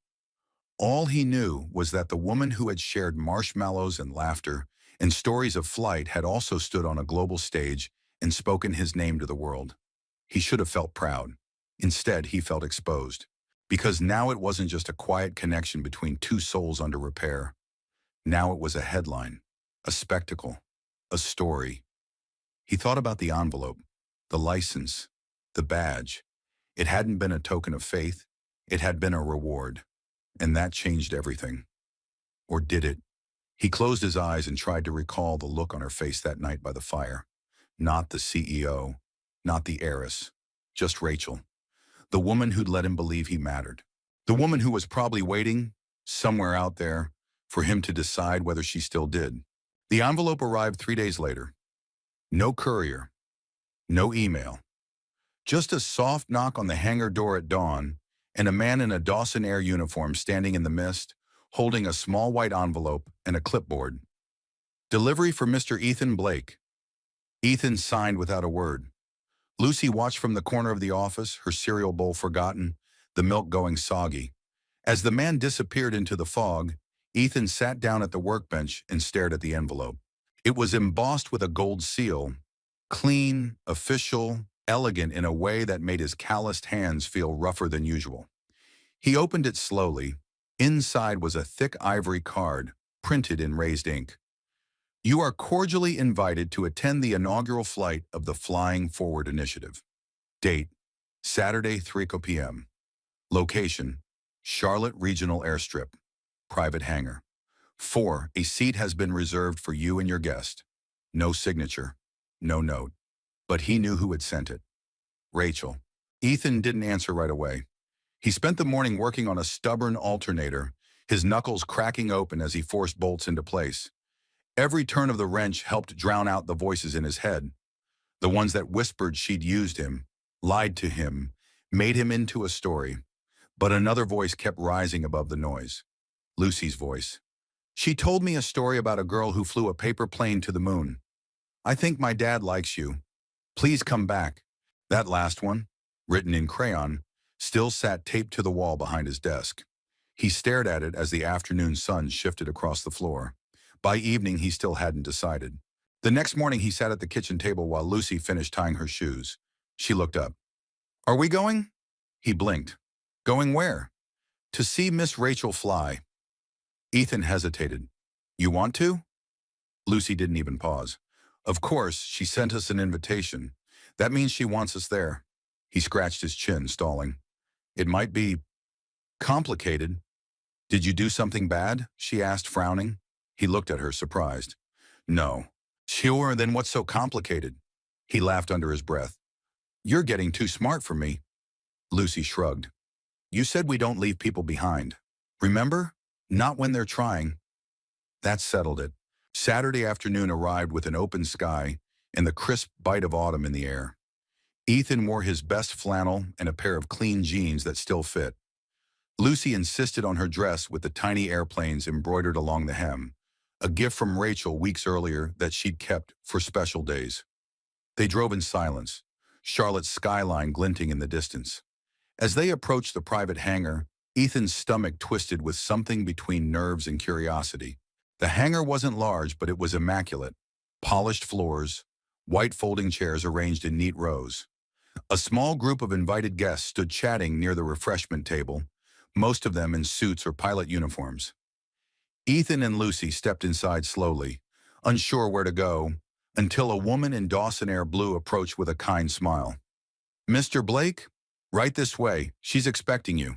All he knew was that the woman who had shared marshmallows and laughter and stories of flight had also stood on a global stage and spoken his name to the world. He should have felt proud. Instead, he felt exposed. Because now it wasn't just a quiet connection between two souls under repair. Now it was a headline, a spectacle, a story. He thought about the envelope, the license, the badge. It hadn't been a token of faith. It had been a reward. And that changed everything. Or did it? He closed his eyes and tried to recall the look on her face that night by the fire. Not the CEO, not the heiress, just Rachel, the woman who'd let him believe he mattered. The woman who was probably waiting, somewhere out there, for him to decide whether she still did. The envelope arrived 3 days later. No courier, no email. Just a soft knock on the hangar door at dawn, and a man in a Dawson Air uniform standing in the mist, holding a small white envelope and a clipboard. Delivery for Mr. Ethan Blake. Ethan signed without a word. Lucy watched from the corner of the office, her cereal bowl forgotten, the milk going soggy. As the man disappeared into the fog, Ethan sat down at the workbench and stared at the envelope. It was embossed with a gold seal, clean, official, elegant in a way that made his calloused hands feel rougher than usual. He opened it slowly. Inside was a thick ivory card, printed in raised ink. You are cordially invited to attend the inaugural flight of the Flying Forward Initiative. Date, Saturday, 3 p.m. Location, Charlotte Regional Airstrip. Private hangar. 4. A seat has been reserved for you and your guest. No signature, no note. But he knew who had sent it. Rachel. Ethan didn't answer right away. He spent the morning working on a stubborn alternator, his knuckles cracking open as he forced bolts into place. Every turn of the wrench helped drown out the voices in his head, the ones that whispered she'd used him, lied to him, made him into a story. But another voice kept rising above the noise. Lucy's voice. She told me a story about a girl who flew a paper plane to the moon. I think my dad likes you. Please come back. That last one, written in crayon, still sat taped to the wall behind his desk. He stared at it as the afternoon sun shifted across the floor. By evening, he still hadn't decided. The next morning, he sat at the kitchen table while Lucy finished tying her shoes. She looked up. Are we going? He blinked. Going where? To see Miss Rachel fly. Ethan hesitated. You want to? Lucy didn't even pause. Of course, she sent us an invitation. That means she wants us there. He scratched his chin, stalling. It might be complicated. Did you do something bad? She asked, frowning. He looked at her, surprised. No. Sure, then what's so complicated? He laughed under his breath. You're getting too smart for me. Lucy shrugged. You said we don't leave people behind. Remember? Not when they're trying. That settled it. Saturday afternoon arrived with an open sky and the crisp bite of autumn in the air. Ethan wore his best flannel and a pair of clean jeans that still fit. Lucy insisted on her dress with the tiny airplanes embroidered along the hem, a gift from Rachel weeks earlier that she'd kept for special days. They drove in silence, Charlotte's skyline glinting in the distance. As they approached the private hangar, Ethan's stomach twisted with something between nerves and curiosity. The hangar wasn't large, but it was immaculate. Polished floors, white folding chairs arranged in neat rows. A small group of invited guests stood chatting near the refreshment table, most of them in suits or pilot uniforms. Ethan and Lucy stepped inside slowly, unsure where to go, until a woman in Dawson Air blue approached with a kind smile. Mr. Blake? Right this way. She's expecting you.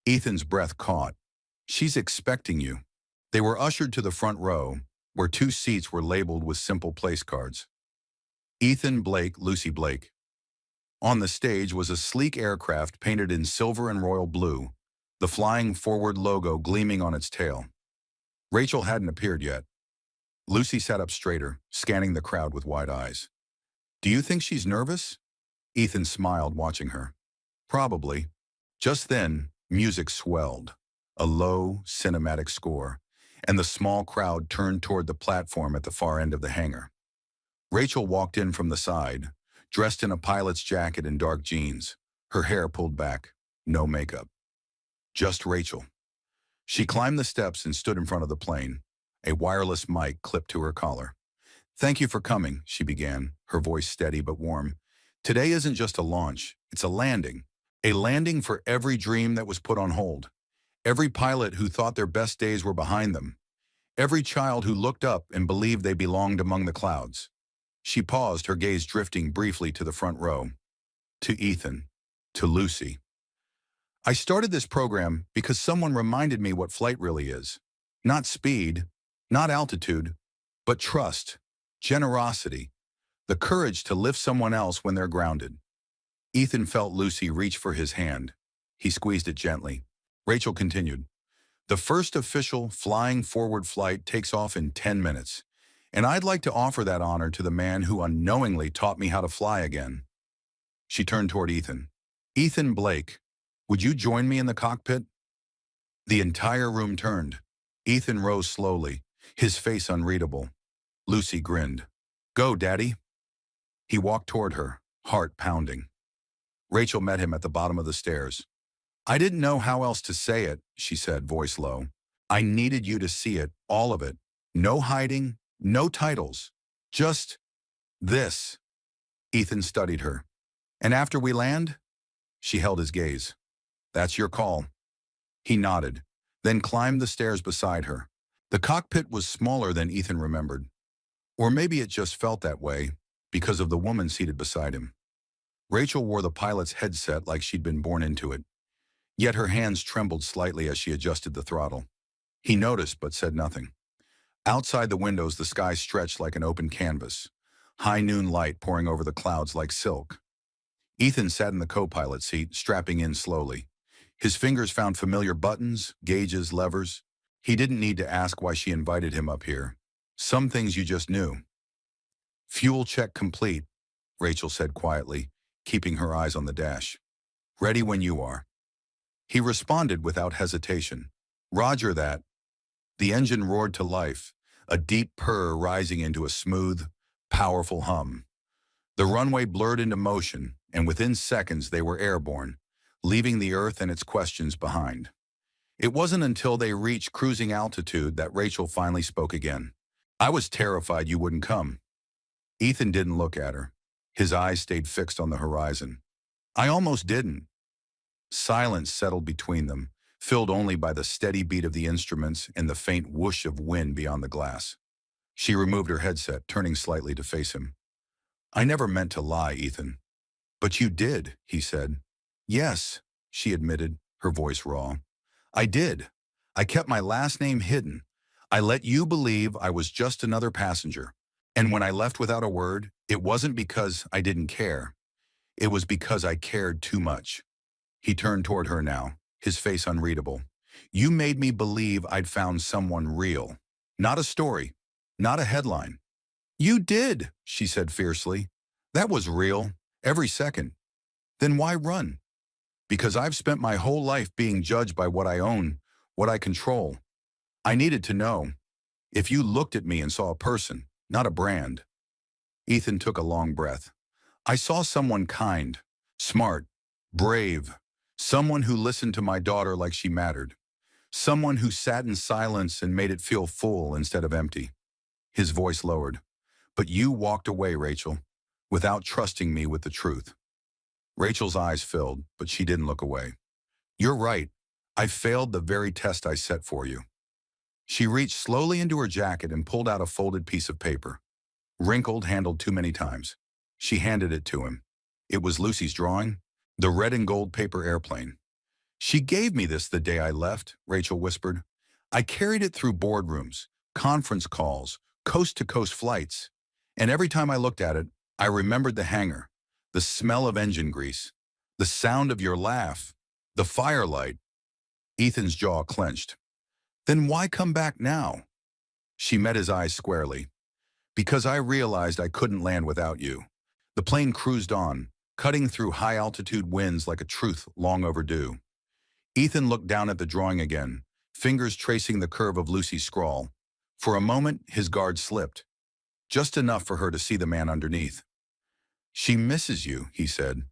Ethan's breath caught. She's expecting you. They were ushered to the front row, where 2 seats were labeled with simple place cards. Ethan Blake, Lucy Blake. On the stage was a sleek aircraft painted in silver and royal blue, the Flying Forward logo gleaming on its tail. Rachel hadn't appeared yet. Lucy sat up straighter, scanning the crowd with wide eyes. Do you think she's nervous? Ethan smiled, watching her. Probably. Just then, music swelled, a low, cinematic score, and the small crowd turned toward the platform at the far end of the hangar. Rachel walked in from the side, dressed in a pilot's jacket and dark jeans, her hair pulled back, no makeup. Just Rachel. She climbed the steps and stood in front of the plane, a wireless mic clipped to her collar. Thank you for coming, she began, her voice steady but warm. Today isn't just a launch, it's a landing. A landing for every dream that was put on hold. Every pilot who thought their best days were behind them. Every child who looked up and believed they belonged among the clouds. She paused, her gaze drifting briefly to the front row. To Ethan. To Lucy. I started this program because someone reminded me what flight really is. Not speed, Not altitude, but trust, generosity, the courage to lift someone else when they're grounded. Ethan felt Lucy reach for his hand. He squeezed it gently. Rachel continued, "The first official flying forward flight takes off in 10 minutes, and I'd like to offer that honor to the man who unknowingly taught me how to fly again." She turned toward Ethan. "Ethan Blake, would you join me in the cockpit?" The entire room turned. Ethan rose slowly, his face unreadable. Lucy grinned. "Go, Daddy." He walked toward her, heart pounding. Rachel met him at the bottom of the stairs. "I didn't know how else to say it," she said, voice low. "I needed you to see it, all of it. No hiding, no titles. Just this." Ethan studied her. "And after we land?" She held his gaze. "That's your call." He nodded, then climbed the stairs beside her. The cockpit was smaller than Ethan remembered. Or maybe it just felt that way, because of the woman seated beside him. Rachel wore the pilot's headset like she'd been born into it. Yet her hands trembled slightly as she adjusted the throttle. He noticed but said nothing. Outside the windows, the sky stretched like an open canvas, high noon light pouring over the clouds like silk. Ethan sat in the co-pilot seat, strapping in slowly. His fingers found familiar buttons, gauges, levers. He didn't need to ask why she invited him up here. Some things you just knew. "Fuel check complete," Rachel said quietly, keeping her eyes on the dash. "Ready when you are." He responded without hesitation. "Roger that." The engine roared to life, a deep purr rising into a smooth, powerful hum. The runway blurred into motion, and within seconds they were airborne, leaving the Earth and its questions behind. It wasn't until they reached cruising altitude that Rachel finally spoke again. "I was terrified you wouldn't come." Ethan didn't look at her. His eyes stayed fixed on the horizon. "I almost didn't." Silence settled between them, filled only by the steady beat of the instruments and the faint whoosh of wind beyond the glass. She removed her headset, turning slightly to face him. "I never meant to lie, Ethan." "But you did," he said. "Yes," she admitted, her voice raw. "I did. I kept my last name hidden. I let you believe I was just another passenger. And when I left without a word, it wasn't because I didn't care. It was because I cared too much." He turned toward her now, his face unreadable. "You made me believe I'd found someone real. Not a story. Not a headline." "You did," she said fiercely. "That was real. Every second." "Then why run?" "Because I've spent my whole life being judged by what I own, what I control. I needed to know. If you looked at me and saw a person, not a brand." Ethan took a long breath. "I saw someone kind, smart, brave, someone who listened to my daughter like she mattered, someone who sat in silence and made it feel full instead of empty." His voice lowered. "But you walked away, Rachel, without trusting me with the truth." Rachel's eyes filled, but she didn't look away. "You're right. I failed the very test I set for you." She reached slowly into her jacket and pulled out a folded piece of paper. Wrinkled, handled too many times. She handed it to him. It was Lucy's drawing, the red and gold paper airplane. "She gave me this the day I left," Rachel whispered. "I carried it through boardrooms, conference calls, coast-to-coast flights. And every time I looked at it, I remembered the hangar, the smell of engine grease, the sound of your laugh, the firelight." Ethan's jaw clenched. "Then why come back now?" She met his eyes squarely. "Because I realized I couldn't land without you." The plane cruised on, cutting through high-altitude winds like a truth long overdue. Ethan looked down at the drawing again, fingers tracing the curve of Lucy's scrawl. For a moment, his guard slipped, just enough for her to see the man underneath. "She misses you," he said.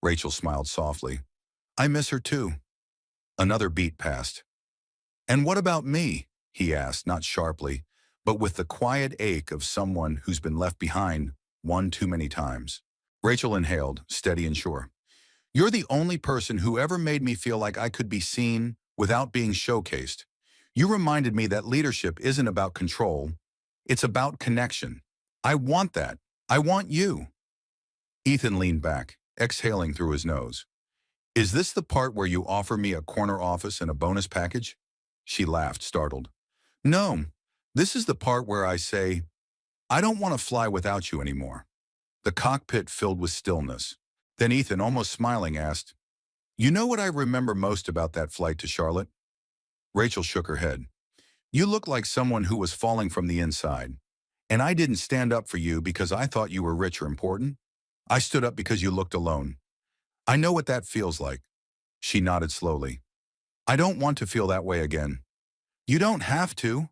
Rachel smiled softly. "I miss her too." Another beat passed. "And what about me?" he asked, not sharply, but with the quiet ache of someone who's been left behind one too many times. Rachel inhaled, steady and sure. "You're the only person who ever made me feel like I could be seen without being showcased. You reminded me that leadership isn't about control. It's about connection. I want that. I want you." Ethan leaned back, exhaling through his nose. "Is this the part where you offer me a corner office and a bonus package?" She laughed, startled. "No, This is the part where I say, I don't want to fly without you anymore. The cockpit filled with stillness. Then Ethan, almost smiling, asked, you know what I remember most about that flight to Charlotte? Rachel shook her head. You look like someone who was falling from the inside. And I didn't stand up for you because I thought you were rich or important. I stood up because you looked alone. I know what that feels like. She nodded slowly. I don't want to feel that way again. You don't have to.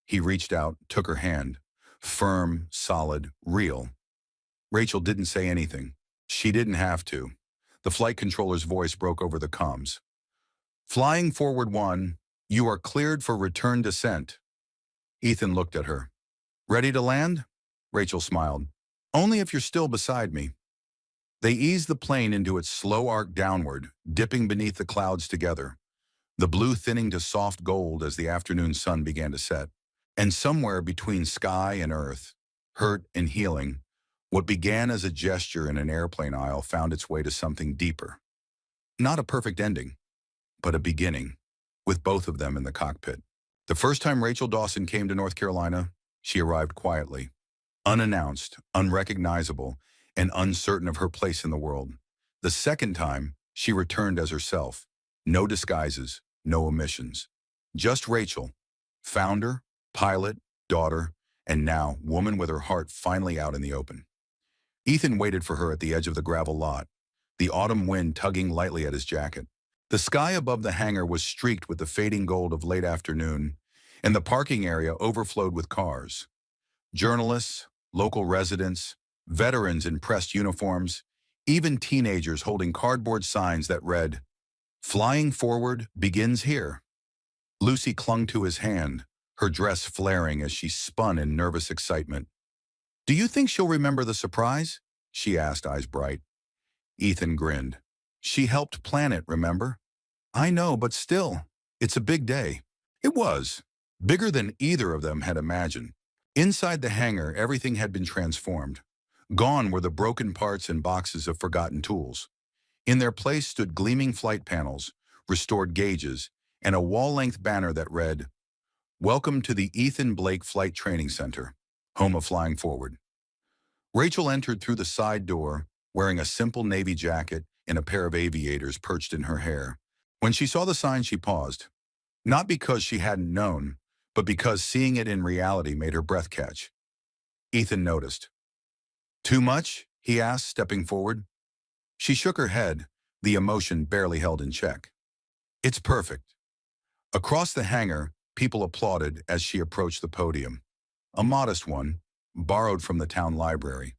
He reached out, took her hand. Firm, solid, real. Rachel didn't say anything. She didn't have to. The flight controller's voice broke over the comms. Flying forward 1, you are cleared for return descent. Ethan looked at her. Ready to land? Rachel smiled. Only if you're still beside me. They eased the plane into its slow arc downward, dipping beneath the clouds together, the blue thinning to soft gold as the afternoon sun began to set. And somewhere between sky and earth, hurt and healing, what began as a gesture in an airplane aisle found its way to something deeper. Not a perfect ending, but a beginning, with both of them in the cockpit. The first time Rachel Dawson came to North Carolina, she arrived quietly, unannounced, unrecognizable, and uncertain of her place in the world. The second time, she returned as herself. No disguises, no omissions. Just Rachel, founder, pilot, daughter, and now woman with her heart finally out in the open. Ethan waited for her at the edge of the gravel lot, the autumn wind tugging lightly at his jacket. The sky above the hangar was streaked with the fading gold of late afternoon, and the parking area overflowed with cars. Journalists, local residents, veterans in pressed uniforms, even teenagers holding cardboard signs that read, Flying Forward begins here. Lucy clung to his hand, her dress flaring as she spun in nervous excitement. Do you think she'll remember the surprise? She asked, eyes bright. Ethan grinned. She helped plan it, remember? I know, but still, it's a big day. It was, bigger than either of them had imagined. Inside the hangar, everything had been transformed. Gone were the broken parts and boxes of forgotten tools. In their place stood gleaming flight panels, restored gauges, and a wall-length banner that read, Welcome to the Ethan Blake Flight Training Center, home of Flying Forward. Rachel entered through the side door, wearing a simple navy jacket and a pair of aviators perched in her hair. When she saw the sign, she paused. Not because she hadn't known, but because seeing it in reality made her breath catch. Ethan noticed. Too much? He asked, stepping forward. She shook her head, the emotion barely held in check. It's perfect. Across the hangar, people applauded as she approached the podium. A modest one, borrowed from the town library.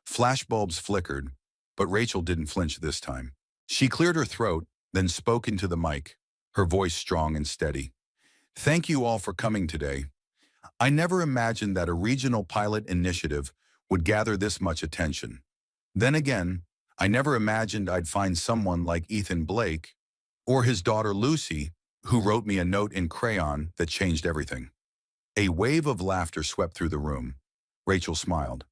Flashbulbs flickered, but Rachel didn't flinch this time. She cleared her throat, then spoke into the mic, her voice strong and steady. Thank you all for coming today. I never imagined that a regional pilot initiative would gather this much attention. Then again, I never imagined I'd find someone like Ethan Blake or his daughter Lucy, who wrote me a note in crayon that changed everything. A wave of laughter swept through the room. Rachel smiled.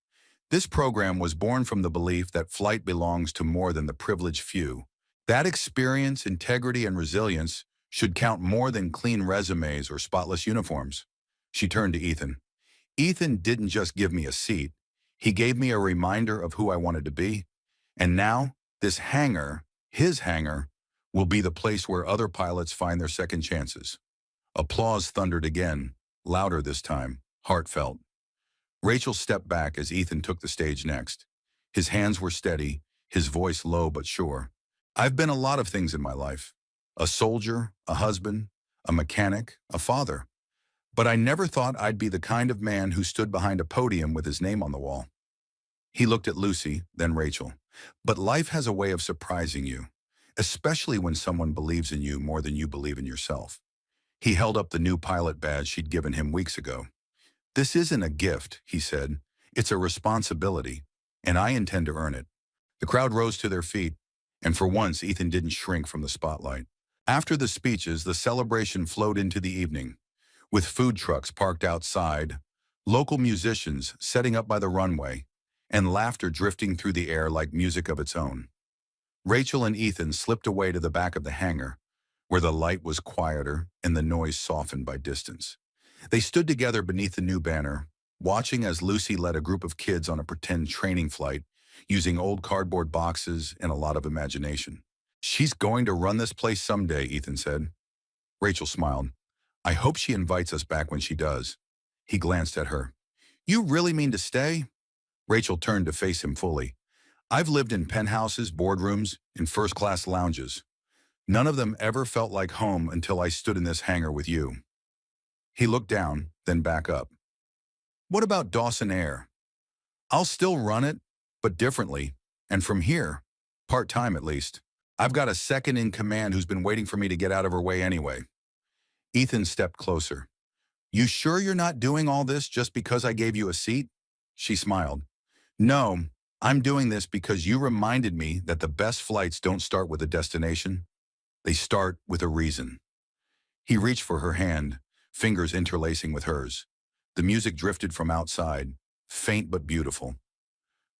This program was born from the belief that flight belongs to more than the privileged few. That experience, integrity, and resilience should count more than clean resumes or spotless uniforms. She turned to Ethan. Ethan didn't just give me a seat. He gave me a reminder of who I wanted to be. And now, this hangar, his hangar, will be the place where other pilots find their second chances. Applause thundered again, louder this time, heartfelt. Rachel stepped back as Ethan took the stage next. His hands were steady, his voice low but sure. I've been a lot of things in my life. A soldier, a husband, a mechanic, a father. But I never thought I'd be the kind of man who stood behind a podium with his name on the wall. He looked at Lucy, then Rachel. But life has a way of surprising you, especially when someone believes in you more than you believe in yourself. He held up the new pilot badge she'd given him weeks ago. This isn't a gift, he said. It's a responsibility, and I intend to earn it. The crowd rose to their feet, and for once Ethan didn't shrink from the spotlight. After the speeches, the celebration flowed into the evening, with food trucks parked outside, local musicians setting up by the runway, and laughter drifting through the air like music of its own. Rachel and Ethan slipped away to the back of the hangar, where the light was quieter and the noise softened by distance. They stood together beneath the new banner, watching as Lucy led a group of kids on a pretend training flight, using old cardboard boxes and a lot of imagination. She's going to run this place someday, Ethan said. Rachel smiled. I hope she invites us back when she does. He glanced at her. You really mean to stay? Rachel turned to face him fully. I've lived in penthouses, boardrooms, and first-class lounges. None of them ever felt like home until I stood in this hangar with you. He looked down, then back up. What about Dawson Air? I'll still run it, but differently. And from here, part-time at least. I've got a second in command who's been waiting for me to get out of her way anyway. Ethan stepped closer. You sure you're not doing all this just because I gave you a seat? She smiled. No, I'm doing this because you reminded me that the best flights don't start with a destination. They start with a reason. He reached for her hand, fingers interlacing with hers. The music drifted from outside, faint but beautiful.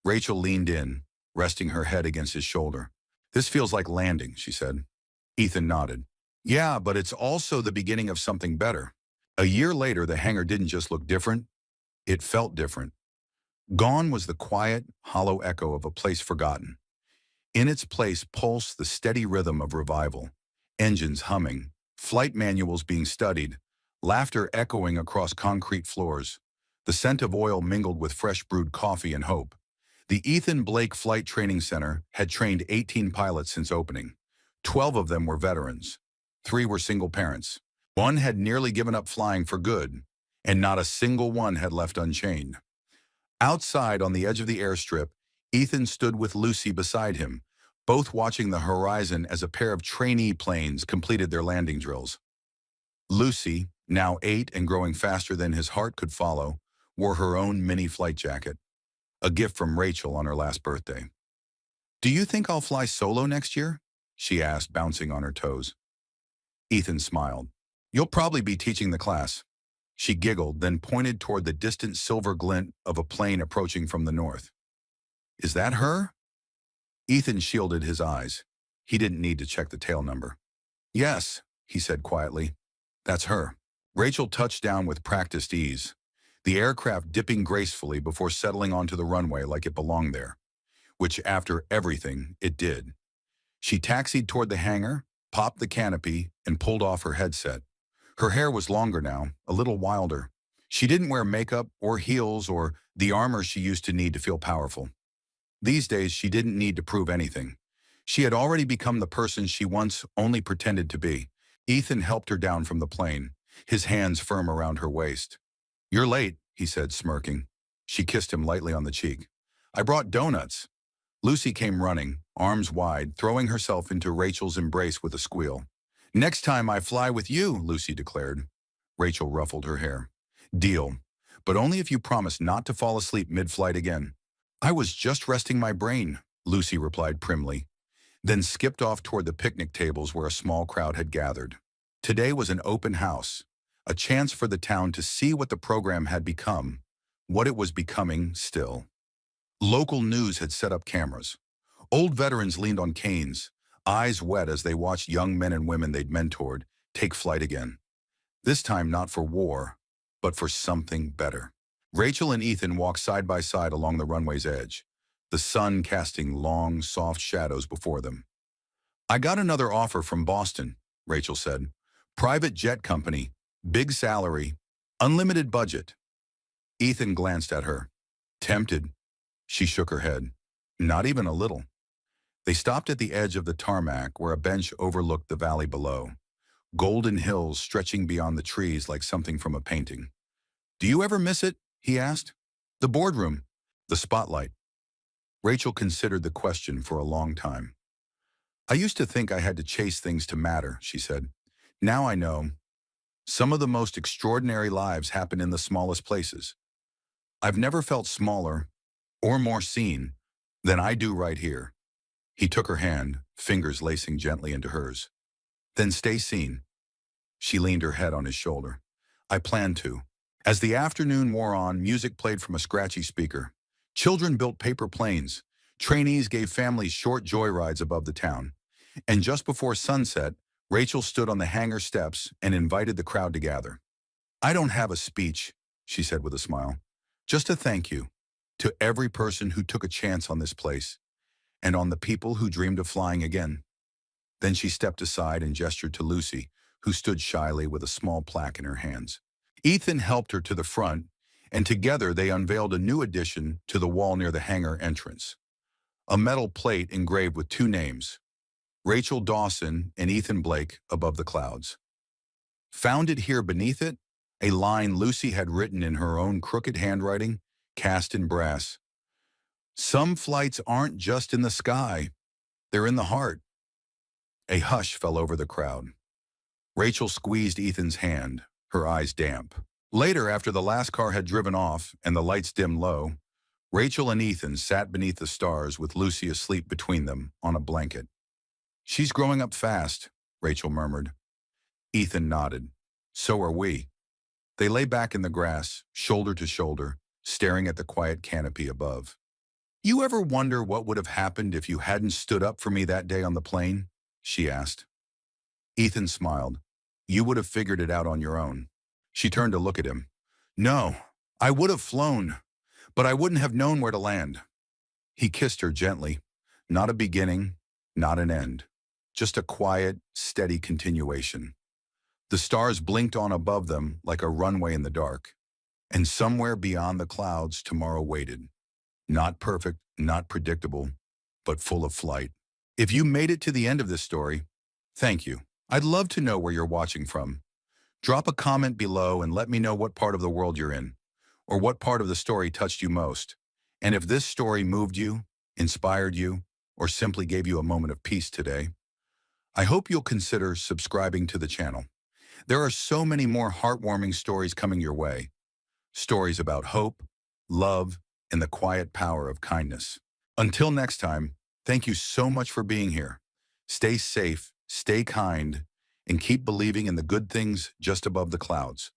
Rachel leaned in, resting her head against his shoulder. This feels like landing, she said. Ethan nodded. Yeah, but it's also the beginning of something better. A year later, the hangar didn't just look different, it felt different. Gone was the quiet, hollow echo of a place forgotten. In its place pulsed the steady rhythm of revival, engines humming, flight manuals being studied, laughter echoing across concrete floors. The scent of oil mingled with fresh brewed coffee and hope. The Ethan Blake Flight Training Center had trained 18 pilots since opening. 12 of them were veterans. 3 were single parents. 1 had nearly given up flying for good, and not a single one had left unchained. Outside on the edge of the airstrip, Ethan stood with Lucy beside him, both watching the horizon as a pair of trainee planes completed their landing drills. Lucy, now 8 and growing faster than his heart could follow, wore her own mini flight jacket, a gift from Rachel on her last birthday. Do you think I'll fly solo next year? She asked, bouncing on her toes. Ethan smiled. You'll probably be teaching the class. She giggled, then pointed toward the distant silver glint of a plane approaching from the north. Is that her? Ethan shielded his eyes. He didn't need to check the tail number. Yes, he said quietly. That's her. Rachel touched down with practiced ease, the aircraft dipping gracefully before settling onto the runway like it belonged there, which after everything, it did. She taxied toward the hangar, popped the canopy, and pulled off her headset. Her hair was longer now, a little wilder. She didn't wear makeup or heels or the armor she used to need to feel powerful. These days, she didn't need to prove anything. She had already become the person she once only pretended to be. Ethan helped her down from the plane, his hands firm around her waist. You're late, he said, smirking. She kissed him lightly on the cheek. I brought donuts. Lucy came running, arms wide, throwing herself into Rachel's embrace with a squeal. Next time I fly with you, Lucy declared. Rachel ruffled her hair. Deal, but only if you promise not to fall asleep mid-flight again. I was just resting my brain, Lucy replied primly, then skipped off toward the picnic tables where a small crowd had gathered. Today was an open house, a chance for the town to see what the program had become, what it was becoming still. Local news had set up cameras. Old veterans leaned on canes, eyes wet as they watched young men and women they'd mentored take flight again. This time not for war, but for something better. Rachel and Ethan walked side by side along the runway's edge, the sun casting long, soft shadows before them. I got another offer from Boston, Rachel said. Private jet company, big salary, unlimited budget. Ethan glanced at her. Tempted. She shook her head. Not even a little. They stopped at the edge of the tarmac where a bench overlooked the valley below, golden hills stretching beyond the trees like something from a painting. Do you ever miss it? He asked. The boardroom, the spotlight. Rachel considered the question for a long time. I used to think I had to chase things to matter, she said. Now I know. Some of the most extraordinary lives happen in the smallest places. I've never felt smaller or more seen than I do right here. He took her hand, fingers lacing gently into hers. Then stay seen. She leaned her head on his shoulder. I plan to. As the afternoon wore on, music played from a scratchy speaker. Children built paper planes. Trainees gave families short joyrides above the town. And just before sunset, Rachel stood on the hangar steps and invited the crowd to gather. I don't have a speech, she said with a smile. Just a thank you to every person who took a chance on this place and on the people who dreamed of flying again. Then she stepped aside and gestured to Lucy, who stood shyly with a small plaque in her hands. Ethan helped her to the front, and together they unveiled a new addition to the wall near the hangar entrance. A metal plate engraved with two names, Rachel Dawson and Ethan Blake, above the clouds. Founded here beneath it, a line Lucy had written in her own crooked handwriting, cast in brass. Some flights aren't just in the sky, they're in the heart. A hush fell over the crowd. Rachel squeezed Ethan's hand, her eyes damp. Later, after the last car had driven off and the lights dimmed low, Rachel and Ethan sat beneath the stars with Lucy asleep between them on a blanket. She's growing up fast, Rachel murmured. Ethan nodded. So are we. They lay back in the grass, shoulder to shoulder, staring at the quiet canopy above. You ever wonder what would have happened if you hadn't stood up for me that day on the plane? She asked. Ethan smiled. You would have figured it out on your own. She turned to look at him. No, I would have flown, but I wouldn't have known where to land. He kissed her gently. Not a beginning, not an end. Just a quiet, steady continuation. The stars blinked on above them like a runway in the dark. And somewhere beyond the clouds, tomorrow waited. Not perfect, not predictable, but full of flight. If you made it to the end of this story, thank you. I'd love to know where you're watching from. Drop a comment below and let me know what part of the world you're in, or what part of the story touched you most. And if this story moved you, inspired you, or simply gave you a moment of peace today, I hope you'll consider subscribing to the channel. There are so many more heartwarming stories coming your way. Stories about hope, love, and the quiet power of kindness. Until next time, thank you so much for being here. Stay safe, stay kind, and keep believing in the good things just above the clouds.